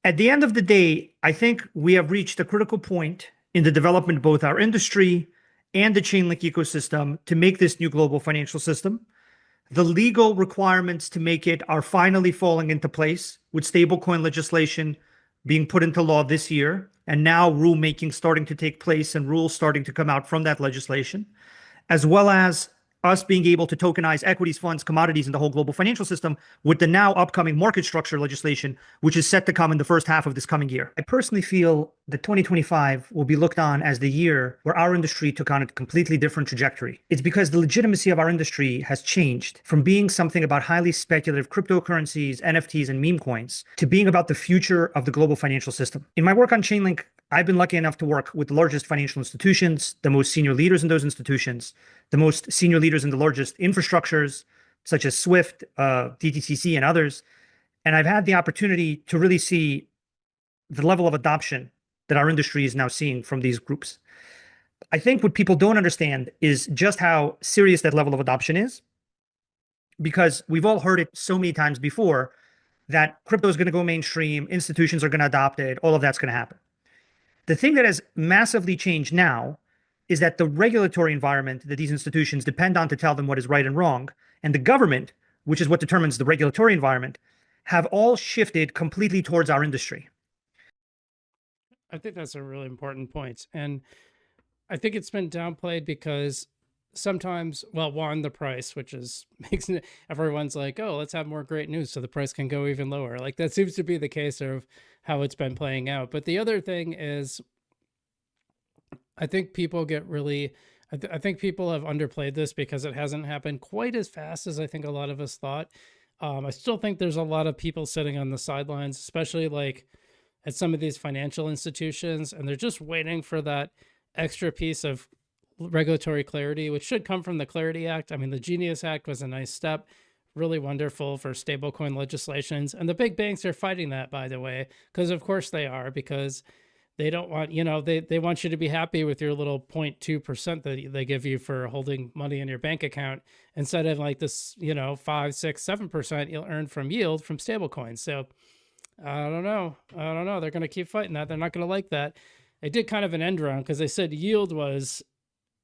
Speaker 2: At the end of the day, I think we have reached a critical point in the development of both our industry and the Chainlink ecosystem to make this new global financial system. The legal requirements to make it are finally falling into place, with stablecoin legislation being put into law this year, and now rulemaking starting to take place and rules starting to come out from that legislation, as well as us being able to tokenize equities, funds, commodities in the whole global financial system with the now upcoming market structure legislation, which is set to come in the first half of this coming year. I personally feel that 2025 will be looked on as the year where our industry took on a completely different trajectory. It's because the legitimacy of our industry has changed from being something about highly speculative cryptocurrencies, NFTs, and meme coins to being about the future of the global financial system. In my work on Chainlink, I've been lucky enough to work with the largest financial institutions, the most senior leaders in those institutions, the most senior leaders in the largest infrastructures, such as Swift, DTCC, and others. And I've had the opportunity to really see the level of adoption that our industry is now seeing from these groups. I think what people don't understand is just how serious that level of adoption is, because we've all heard it so many times before that crypto is going to go mainstream, institutions are going to adopt it, all of that's going to happen. The thing that has massively changed now is that the regulatory environment that these institutions depend on to tell them what is right and wrong, and the government, which is what determines the regulatory environment, have all shifted completely towards our industry.
Speaker 1: I think that's a really important point. And I think it's been downplayed because sometimes, well, one, the price, which is makes everyone's like, oh, let's have more great news so the price can go even lower. Like that seems to be the case of how it's been playing out. But the other thing is, I think people get really, I think people have underplayed this because it hasn't happened quite as fast as I think a lot of us thought. I still think there's a lot of people sitting on the sidelines, especially like at some of these financial institutions, and they're just waiting for that extra piece of regulatory clarity, which should come from the Clarity Act. I mean, the Genius Act was a nice step, really wonderful for stablecoin legislations. And the big banks are fighting that, by the way, because of course they are, because they don't want, you know, they want you to be happy with your little 0.2% that they give you for holding money in your bank account, instead of like this, you know, 5, 6, 7% you'll earn from yield from stablecoins. So I don't know. They're going to keep fighting that. They're not going to like that. They did kind of an end round because they said yield was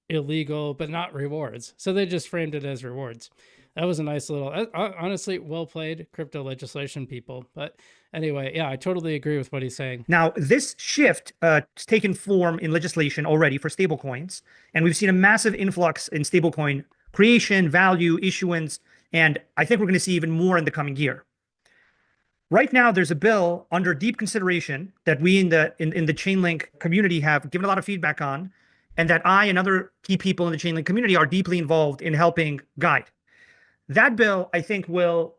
Speaker 1: illegal, but not rewards. So they just framed it as rewards. That was a nice little, honestly, well played, crypto legislation people. But anyway, yeah, I totally agree with what he's saying.
Speaker 2: Now, this shift has taken form in legislation already for stablecoins, and we've seen a massive influx in stablecoin creation, value, issuance, and I think we're going to see even more in the coming year. Right now, there's a bill under deep consideration that we in the Chainlink community have given a lot of feedback on, and that I and other key people in the Chainlink community are deeply involved in helping guide. That bill, I think, will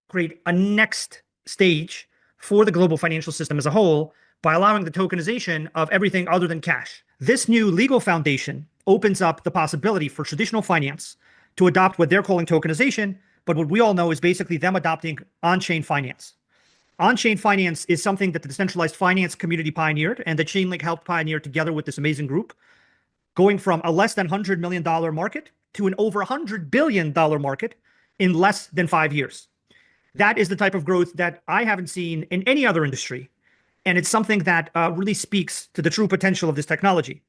Speaker 2: create a next stage for the global financial system as a whole by allowing the tokenization of everything other than cash. This new legal foundation opens up the possibility for traditional finance to adopt what they're calling tokenization, but what we all know is basically them adopting on-chain finance. On-chain finance is something that the decentralized finance community pioneered and that Chainlink helped pioneer together with this amazing group, going from a less than $100 million market to an over $100 billion market in less than 5 years. That is the type of growth that I haven't seen in any other industry. And it's something that really speaks to the true potential of this technology.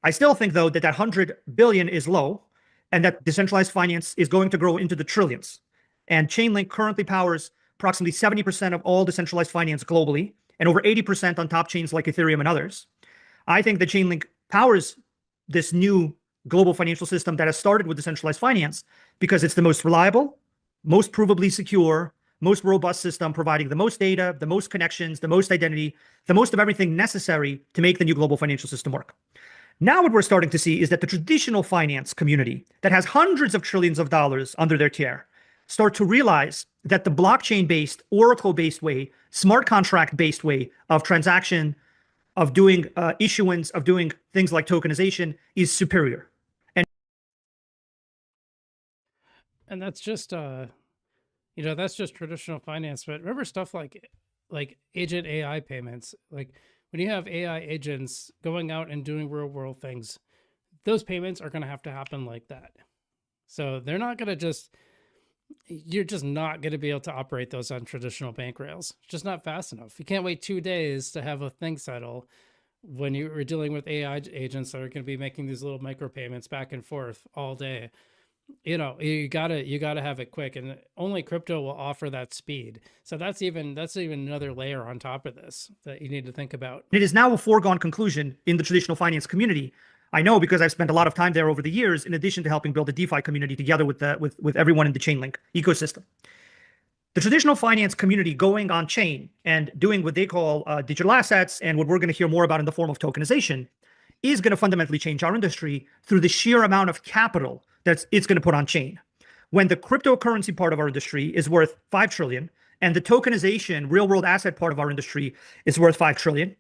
Speaker 2: I still think, though, that 100 billion is low and that decentralized finance is going to grow into the trillions. And Chainlink currently powers approximately 70% of all decentralized finance globally and over 80% on top chains like Ethereum and others. I think that Chainlink powers this new global financial system that has started with decentralized finance because it's the most reliable, most provably secure, most robust system, providing the most data, the most connections, the most identity, the most of everything necessary to make the new global financial system work. Now what we're starting to see is that the traditional finance community that has hundreds of trillions of dollars under their care start to realize that the blockchain-based, Oracle-based way, smart contract-based way of transaction, of doing issuance, of doing things like tokenization is superior.
Speaker 1: And that's just that's just traditional finance. But remember stuff like agent AI payments, like when you have AI agents going out and doing real world things, those payments are going to have to happen like that. So they're not going to you're just not going to be able to operate those on traditional bank rails. It's just not fast enough. You can't wait 2 days to have a thing settle when you're dealing with AI agents that are going to be making these little micropayments back and forth all day. You gotta have it quick, and only crypto will offer that speed. So that's even another layer on top of this that you need to think about.
Speaker 2: It is now a foregone conclusion in the traditional finance community. I know because I've spent a lot of time there over the years, in addition to helping build a DeFi community together with everyone in the Chainlink ecosystem. The traditional finance community going on chain and doing what they call digital assets and what we're going to hear more about in the form of tokenization is going to fundamentally change our industry through the sheer amount of capital that it's going to put on chain. When the cryptocurrency part of our industry is worth 5 trillion and the tokenization real world asset part of our industry is worth 5 trillion,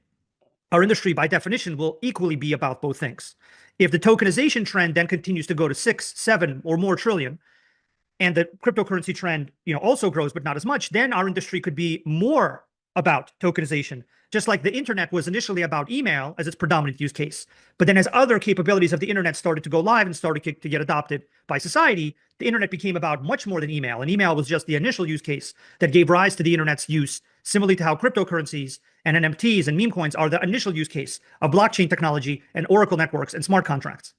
Speaker 2: our industry by definition will equally be about both things. If the tokenization trend then continues to go to 6, 7 or more trillion, and the cryptocurrency trend also grows but not as much, then our industry could be more about tokenization, just like the internet was initially about email as its predominant use case. But then as other capabilities of the internet started to go live and started to get adopted by society, the internet became about much more than email. And email was just the initial use case that gave rise to the internet's use, similarly to how cryptocurrencies and NFTs and meme coins are the initial use case of blockchain technology and Oracle networks and smart contracts.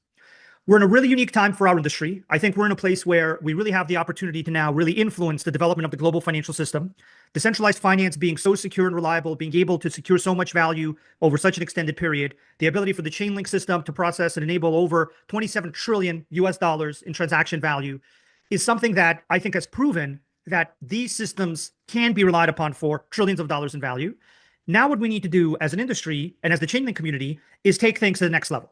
Speaker 2: We're in a really unique time for our industry. I think we're in a place where we really have the opportunity to now really influence the development of the global financial system. Decentralized finance being so secure and reliable, being able to secure so much value over such an extended period, the ability for the Chainlink system to process and enable over 27 trillion US dollars in transaction value is something that I think has proven that these systems can be relied upon for trillions of dollars in value. Now what we need to do as an industry and as the Chainlink community is take things to the next level.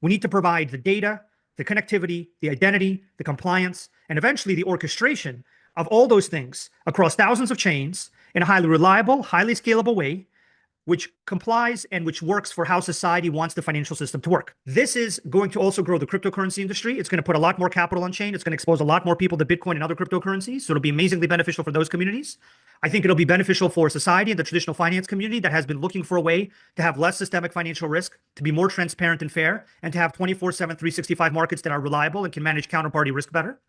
Speaker 2: We need to provide the data, the connectivity, the identity, the compliance, and eventually the orchestration of all those things across thousands of chains in a highly reliable, highly scalable way, which complies and which works for how society wants the financial system to work. This is going to also grow the cryptocurrency industry. It's going to put a lot more capital on chain. It's going to expose a lot more people to Bitcoin and other cryptocurrencies. So it'll be amazingly beneficial for those communities. I think it'll be beneficial for society and the traditional finance community that has been looking for a way to have less systemic financial risk, to be more transparent and fair, and to have 24/7, 365 markets that are reliable and can manage counterparty risk better.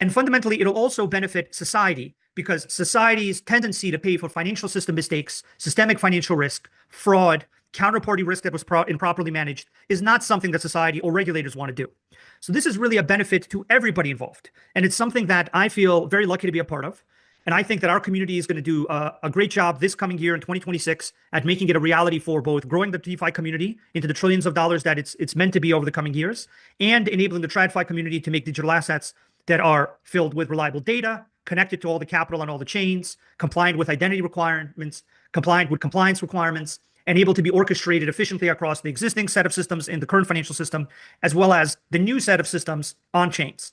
Speaker 2: And fundamentally, it'll also benefit society because society's tendency to pay for financial system mistakes, systemic financial risk, fraud, counterparty risk that was improperly managed is not something that society or regulators want to do. So this is really a benefit to everybody involved. And it's something that I feel very lucky to be a part of. And I think that our community is going to do a great job this coming year in 2026 at making it a reality for both growing the DeFi community into the trillions of dollars that it's meant to be over the coming years and enabling the TradFi community to make digital assets that are filled with reliable data, connected to all the capital on all the chains, compliant with identity requirements, compliant with compliance requirements, and able to be orchestrated efficiently across the existing set of systems in the current financial system, as well as the new set of systems on chains.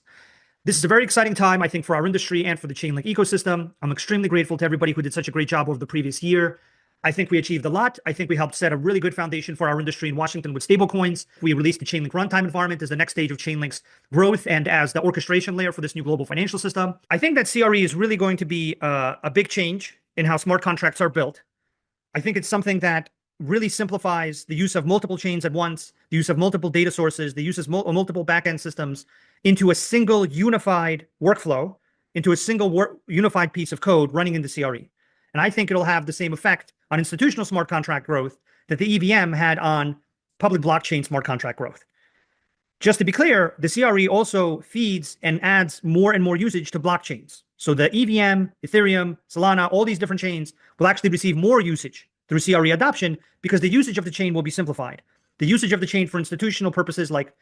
Speaker 2: This is a very exciting time, I think, for our industry and for the Chainlink ecosystem. I'm extremely grateful to everybody who did such a great job over the previous year. I think we achieved a lot. I think we helped set a really good foundation for our industry in Washington with stablecoins. We released the Chainlink runtime environment as the next stage of Chainlink's growth and as the orchestration layer for this new global financial system. I think that CRE is really going to be a big change in how smart contracts are built. I think it's something that really simplifies the use of multiple chains at once, the use of multiple data sources, the use of multiple backend systems into a single unified workflow, into a single unified piece of code running in the CRE. And I think it'll have the same effect on institutional smart contract growth that the EVM had on public blockchain smart contract growth. Just to be clear, the CRE also feeds and adds more and more usage to blockchains. So the EVM, Ethereum, Solana, all these different chains will actually receive more usage through CRE adoption because the usage of the chain will be simplified. The usage of the chain for institutional purposes like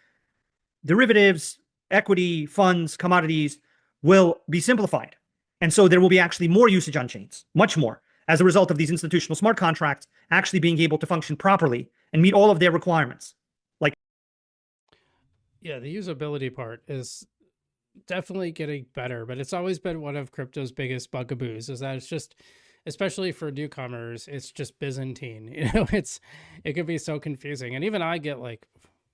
Speaker 2: derivatives, equity, funds, commodities will be simplified. And so there will be actually more usage on chains, much more, as a result of these institutional smart contracts actually being able to function properly and meet all of their requirements.
Speaker 1: Yeah, the usability part is definitely getting better, but it's always been one of crypto's biggest bugaboos is that it's just, especially for newcomers, it's just Byzantine. It could be so confusing. And even I get like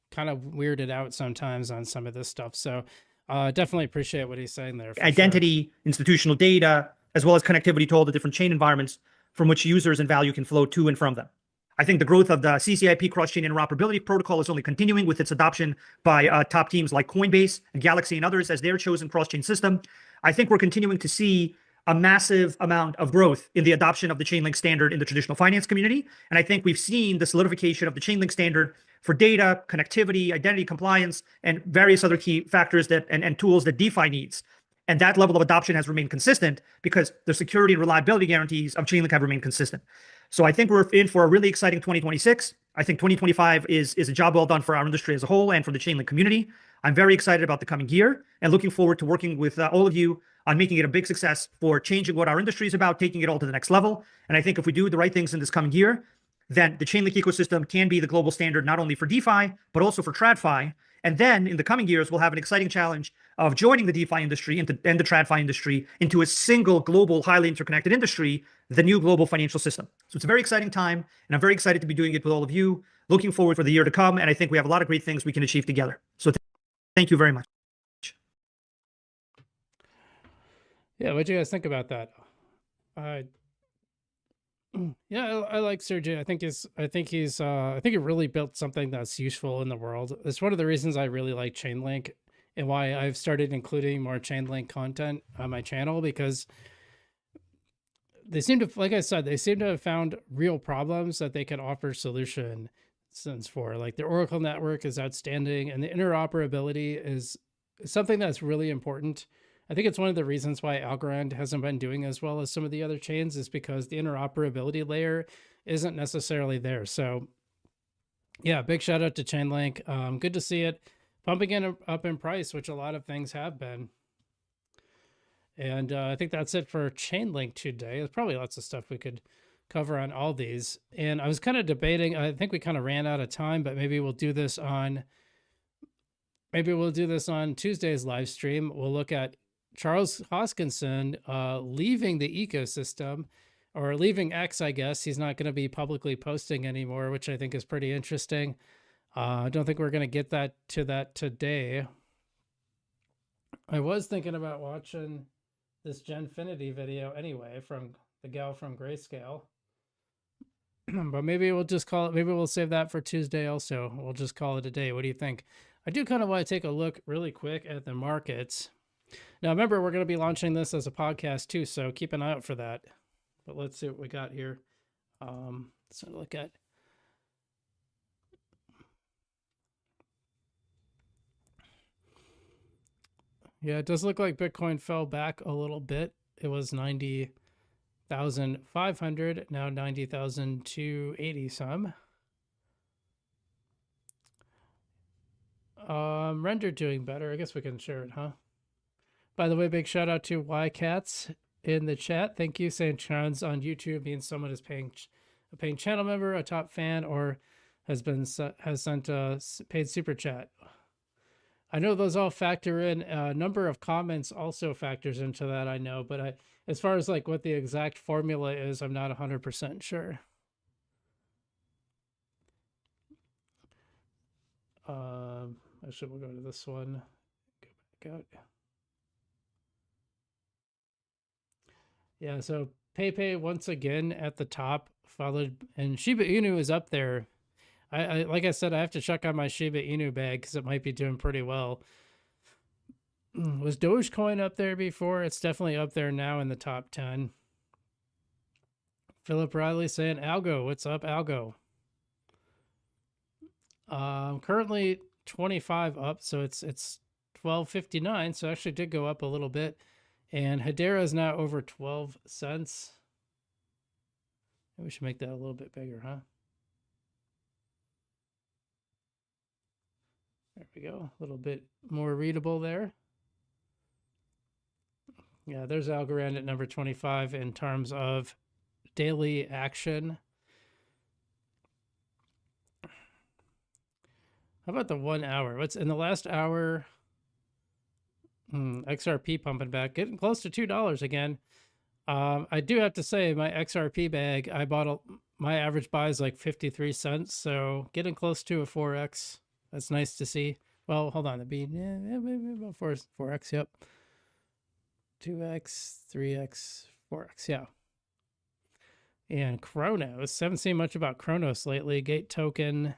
Speaker 1: kind of weirded out sometimes on some of this stuff. So definitely appreciate what he's saying there.
Speaker 2: Identity, sure. Institutional data, as well as connectivity to all the different chain environments from which users and value can flow to and from them. I think the growth of the CCIP cross-chain interoperability protocol is only continuing with its adoption by top teams like Coinbase and Galaxy and others as their chosen cross-chain system. I think we're continuing to see a massive amount of growth in the adoption of the Chainlink standard in the traditional finance community. And I think we've seen the solidification of the Chainlink standard for data, connectivity, identity compliance, and various other key factors that and tools that DeFi needs. And that level of adoption has remained consistent because the security and reliability guarantees of Chainlink have remained consistent. So I think we're in for a really exciting 2026. I think 2025 is a job well done for our industry as a whole and for the Chainlink community. I'm very excited about the coming year and looking forward to working with all of you on making it a big success for changing what our industry is about, taking it all to the next level. And I think if we do the right things in this coming year, then the Chainlink ecosystem can be the global standard, not only for DeFi, but also for TradFi. And then in the coming years, we'll have an exciting challenge of joining the DeFi industry and the TradFi industry into a single global, highly interconnected industry, the new global financial system. So it's a very exciting time, and I'm very excited to be doing it with all of you. Looking forward for the year to come, and I think we have a lot of great things we can achieve together. So thank you very much.
Speaker 1: Yeah, what do you guys think about that? Yeah, I like Sergey. I think he really built something that's useful in the world. It's one of the reasons I really like Chainlink and why I've started including more Chainlink content on my channel, because they seem to, like I said, they seem to have found real problems that they can offer solutions for. Like their Oracle network is outstanding, and the interoperability is something that's really important. I think it's one of the reasons why Algorand hasn't been doing as well as some of the other chains, is because the interoperability layer isn't necessarily there. So yeah, big shout out to Chainlink. Good to see it pumping up in price, which a lot of things have been. And I think that's it for Chainlink today. There's probably lots of stuff we could cover on all these. And I was kind of debating, I think we kind of ran out of time, but maybe we'll do this on Tuesday's live stream. We'll look at Charles Hoskinson leaving the ecosystem, or leaving X, I guess. He's not going to be publicly posting anymore, which I think is pretty interesting. I don't think we're going to get to that today. I was thinking about watching this Genfinity video anyway from the gal from Grayscale. But maybe we'll just call it, maybe we'll save that for Tuesday also. We'll just call it a day. What do you think? I do kind of want to take a look really quick at the markets. Now, remember, we're going to be launching this as a podcast too, so keep an eye out for that. But let's see what we got here. Let's look at. Yeah, it does look like Bitcoin fell back a little bit. It was 90,500, now 90,280 some. Render doing better. I guess we can share it, huh? By the way, big shout out to YCats in the chat. Thank you. Saying Chans on YouTube means someone is paying a paying channel member, a top fan, or has sent a paid super chat. I know those all factor in. Number of comments also factors into that, I know, but as far as like what the exact formula is, I'm not 100% sure. Actually, we'll go to this one. Go back out. Yeah, so PayPay once again at the top, followed, and Shiba Inu is up there. I like I said, I have to check on my Shiba Inu bag because it might be doing pretty well. Was Dogecoin up there before? It's definitely up there now in the top 10. Philip Riley saying, Algo, what's up, Algo? Currently 25 up, so it's 12.59, so actually did go up a little bit. And Hedera is now over 12 cents. Maybe we should make that a little bit bigger, huh? There we go. A little bit more readable there. Yeah, there's Algorand at number 25 in terms of daily action. How about the 1 hour? What's in the last hour? XRP pumping back, getting close to $2 again. I do have to say, my XRP bag, I bought my average buy is like 53 cents, so getting close to a 4x. That's nice to see. Well, hold on, it'd be maybe about 4x. Yep, 2x, 3x, 4x. Yeah. And Chronos, haven't seen much about Chronos lately. Gate token.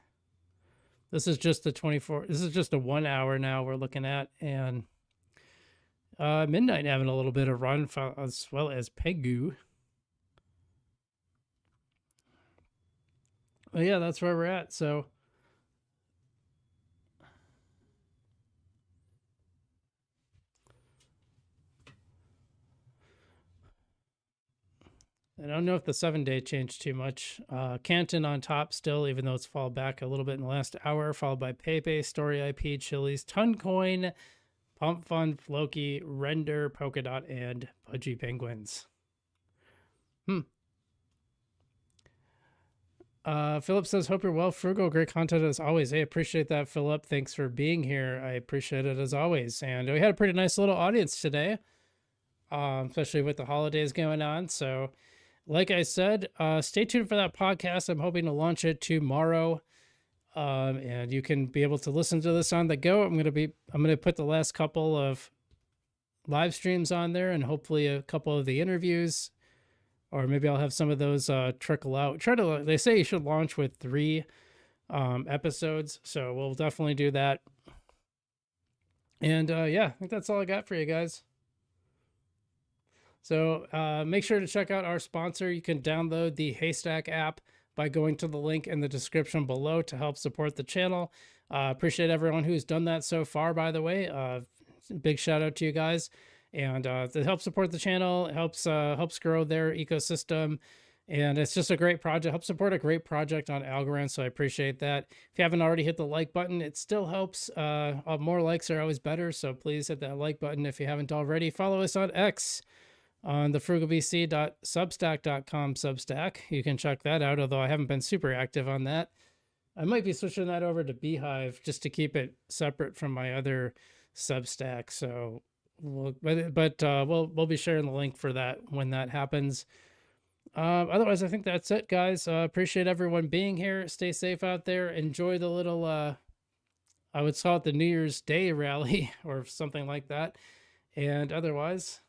Speaker 1: This is just the 24. This is just a 1 hour now we're looking at, and Midnight having a little bit of run, as well as Pegu. But yeah, that's where we're at. So I don't know if the 7-day changed too much. Canton on top still, even though it's fallen back a little bit in the last hour, followed by PayPay, Story IP, Chili's, Toncoin, Pump Fund, Floki, Render, Polkadot, and Pudgy Penguins. Philip says, hope you're well, Frugal. Great content as always. Hey, appreciate that, Philip. Thanks for being here. I appreciate it as always. And we had a pretty nice little audience today, especially with the holidays going on. So, like I said, stay tuned for that podcast. I'm hoping to launch it tomorrow. And you can be able to listen to this on the go. I'm gonna put the last couple of live streams on there, and hopefully a couple of the interviews, or maybe I'll have some of those trickle out. They say you should launch with 3 episodes, so we'll definitely do that. And yeah, I think that's all I got for you guys. So make sure to check out our sponsor. You can download the Haystack app by going to the link in the description below to help support the channel. Appreciate everyone who's done that so far, by the way. Big shout out to you guys. And it helps support the channel. It helps grow their ecosystem. And it's just a great project. Help support a great project on Algorand, so I appreciate that. If you haven't already hit the like button, it still helps. More likes are always better, so please hit that like button if you haven't already. Follow us on X, on the frugalbc.substack.com Substack. You can check that out, although I haven't been super active on that. I might be switching that over to Beehive just to keep it separate from my other Substack. So we'll be sharing the link for that when that happens. Otherwise, I think that's it, guys. Appreciate everyone being here. Stay safe out there. Enjoy the little, I would call it the New Year's Day rally or something like that. And otherwise,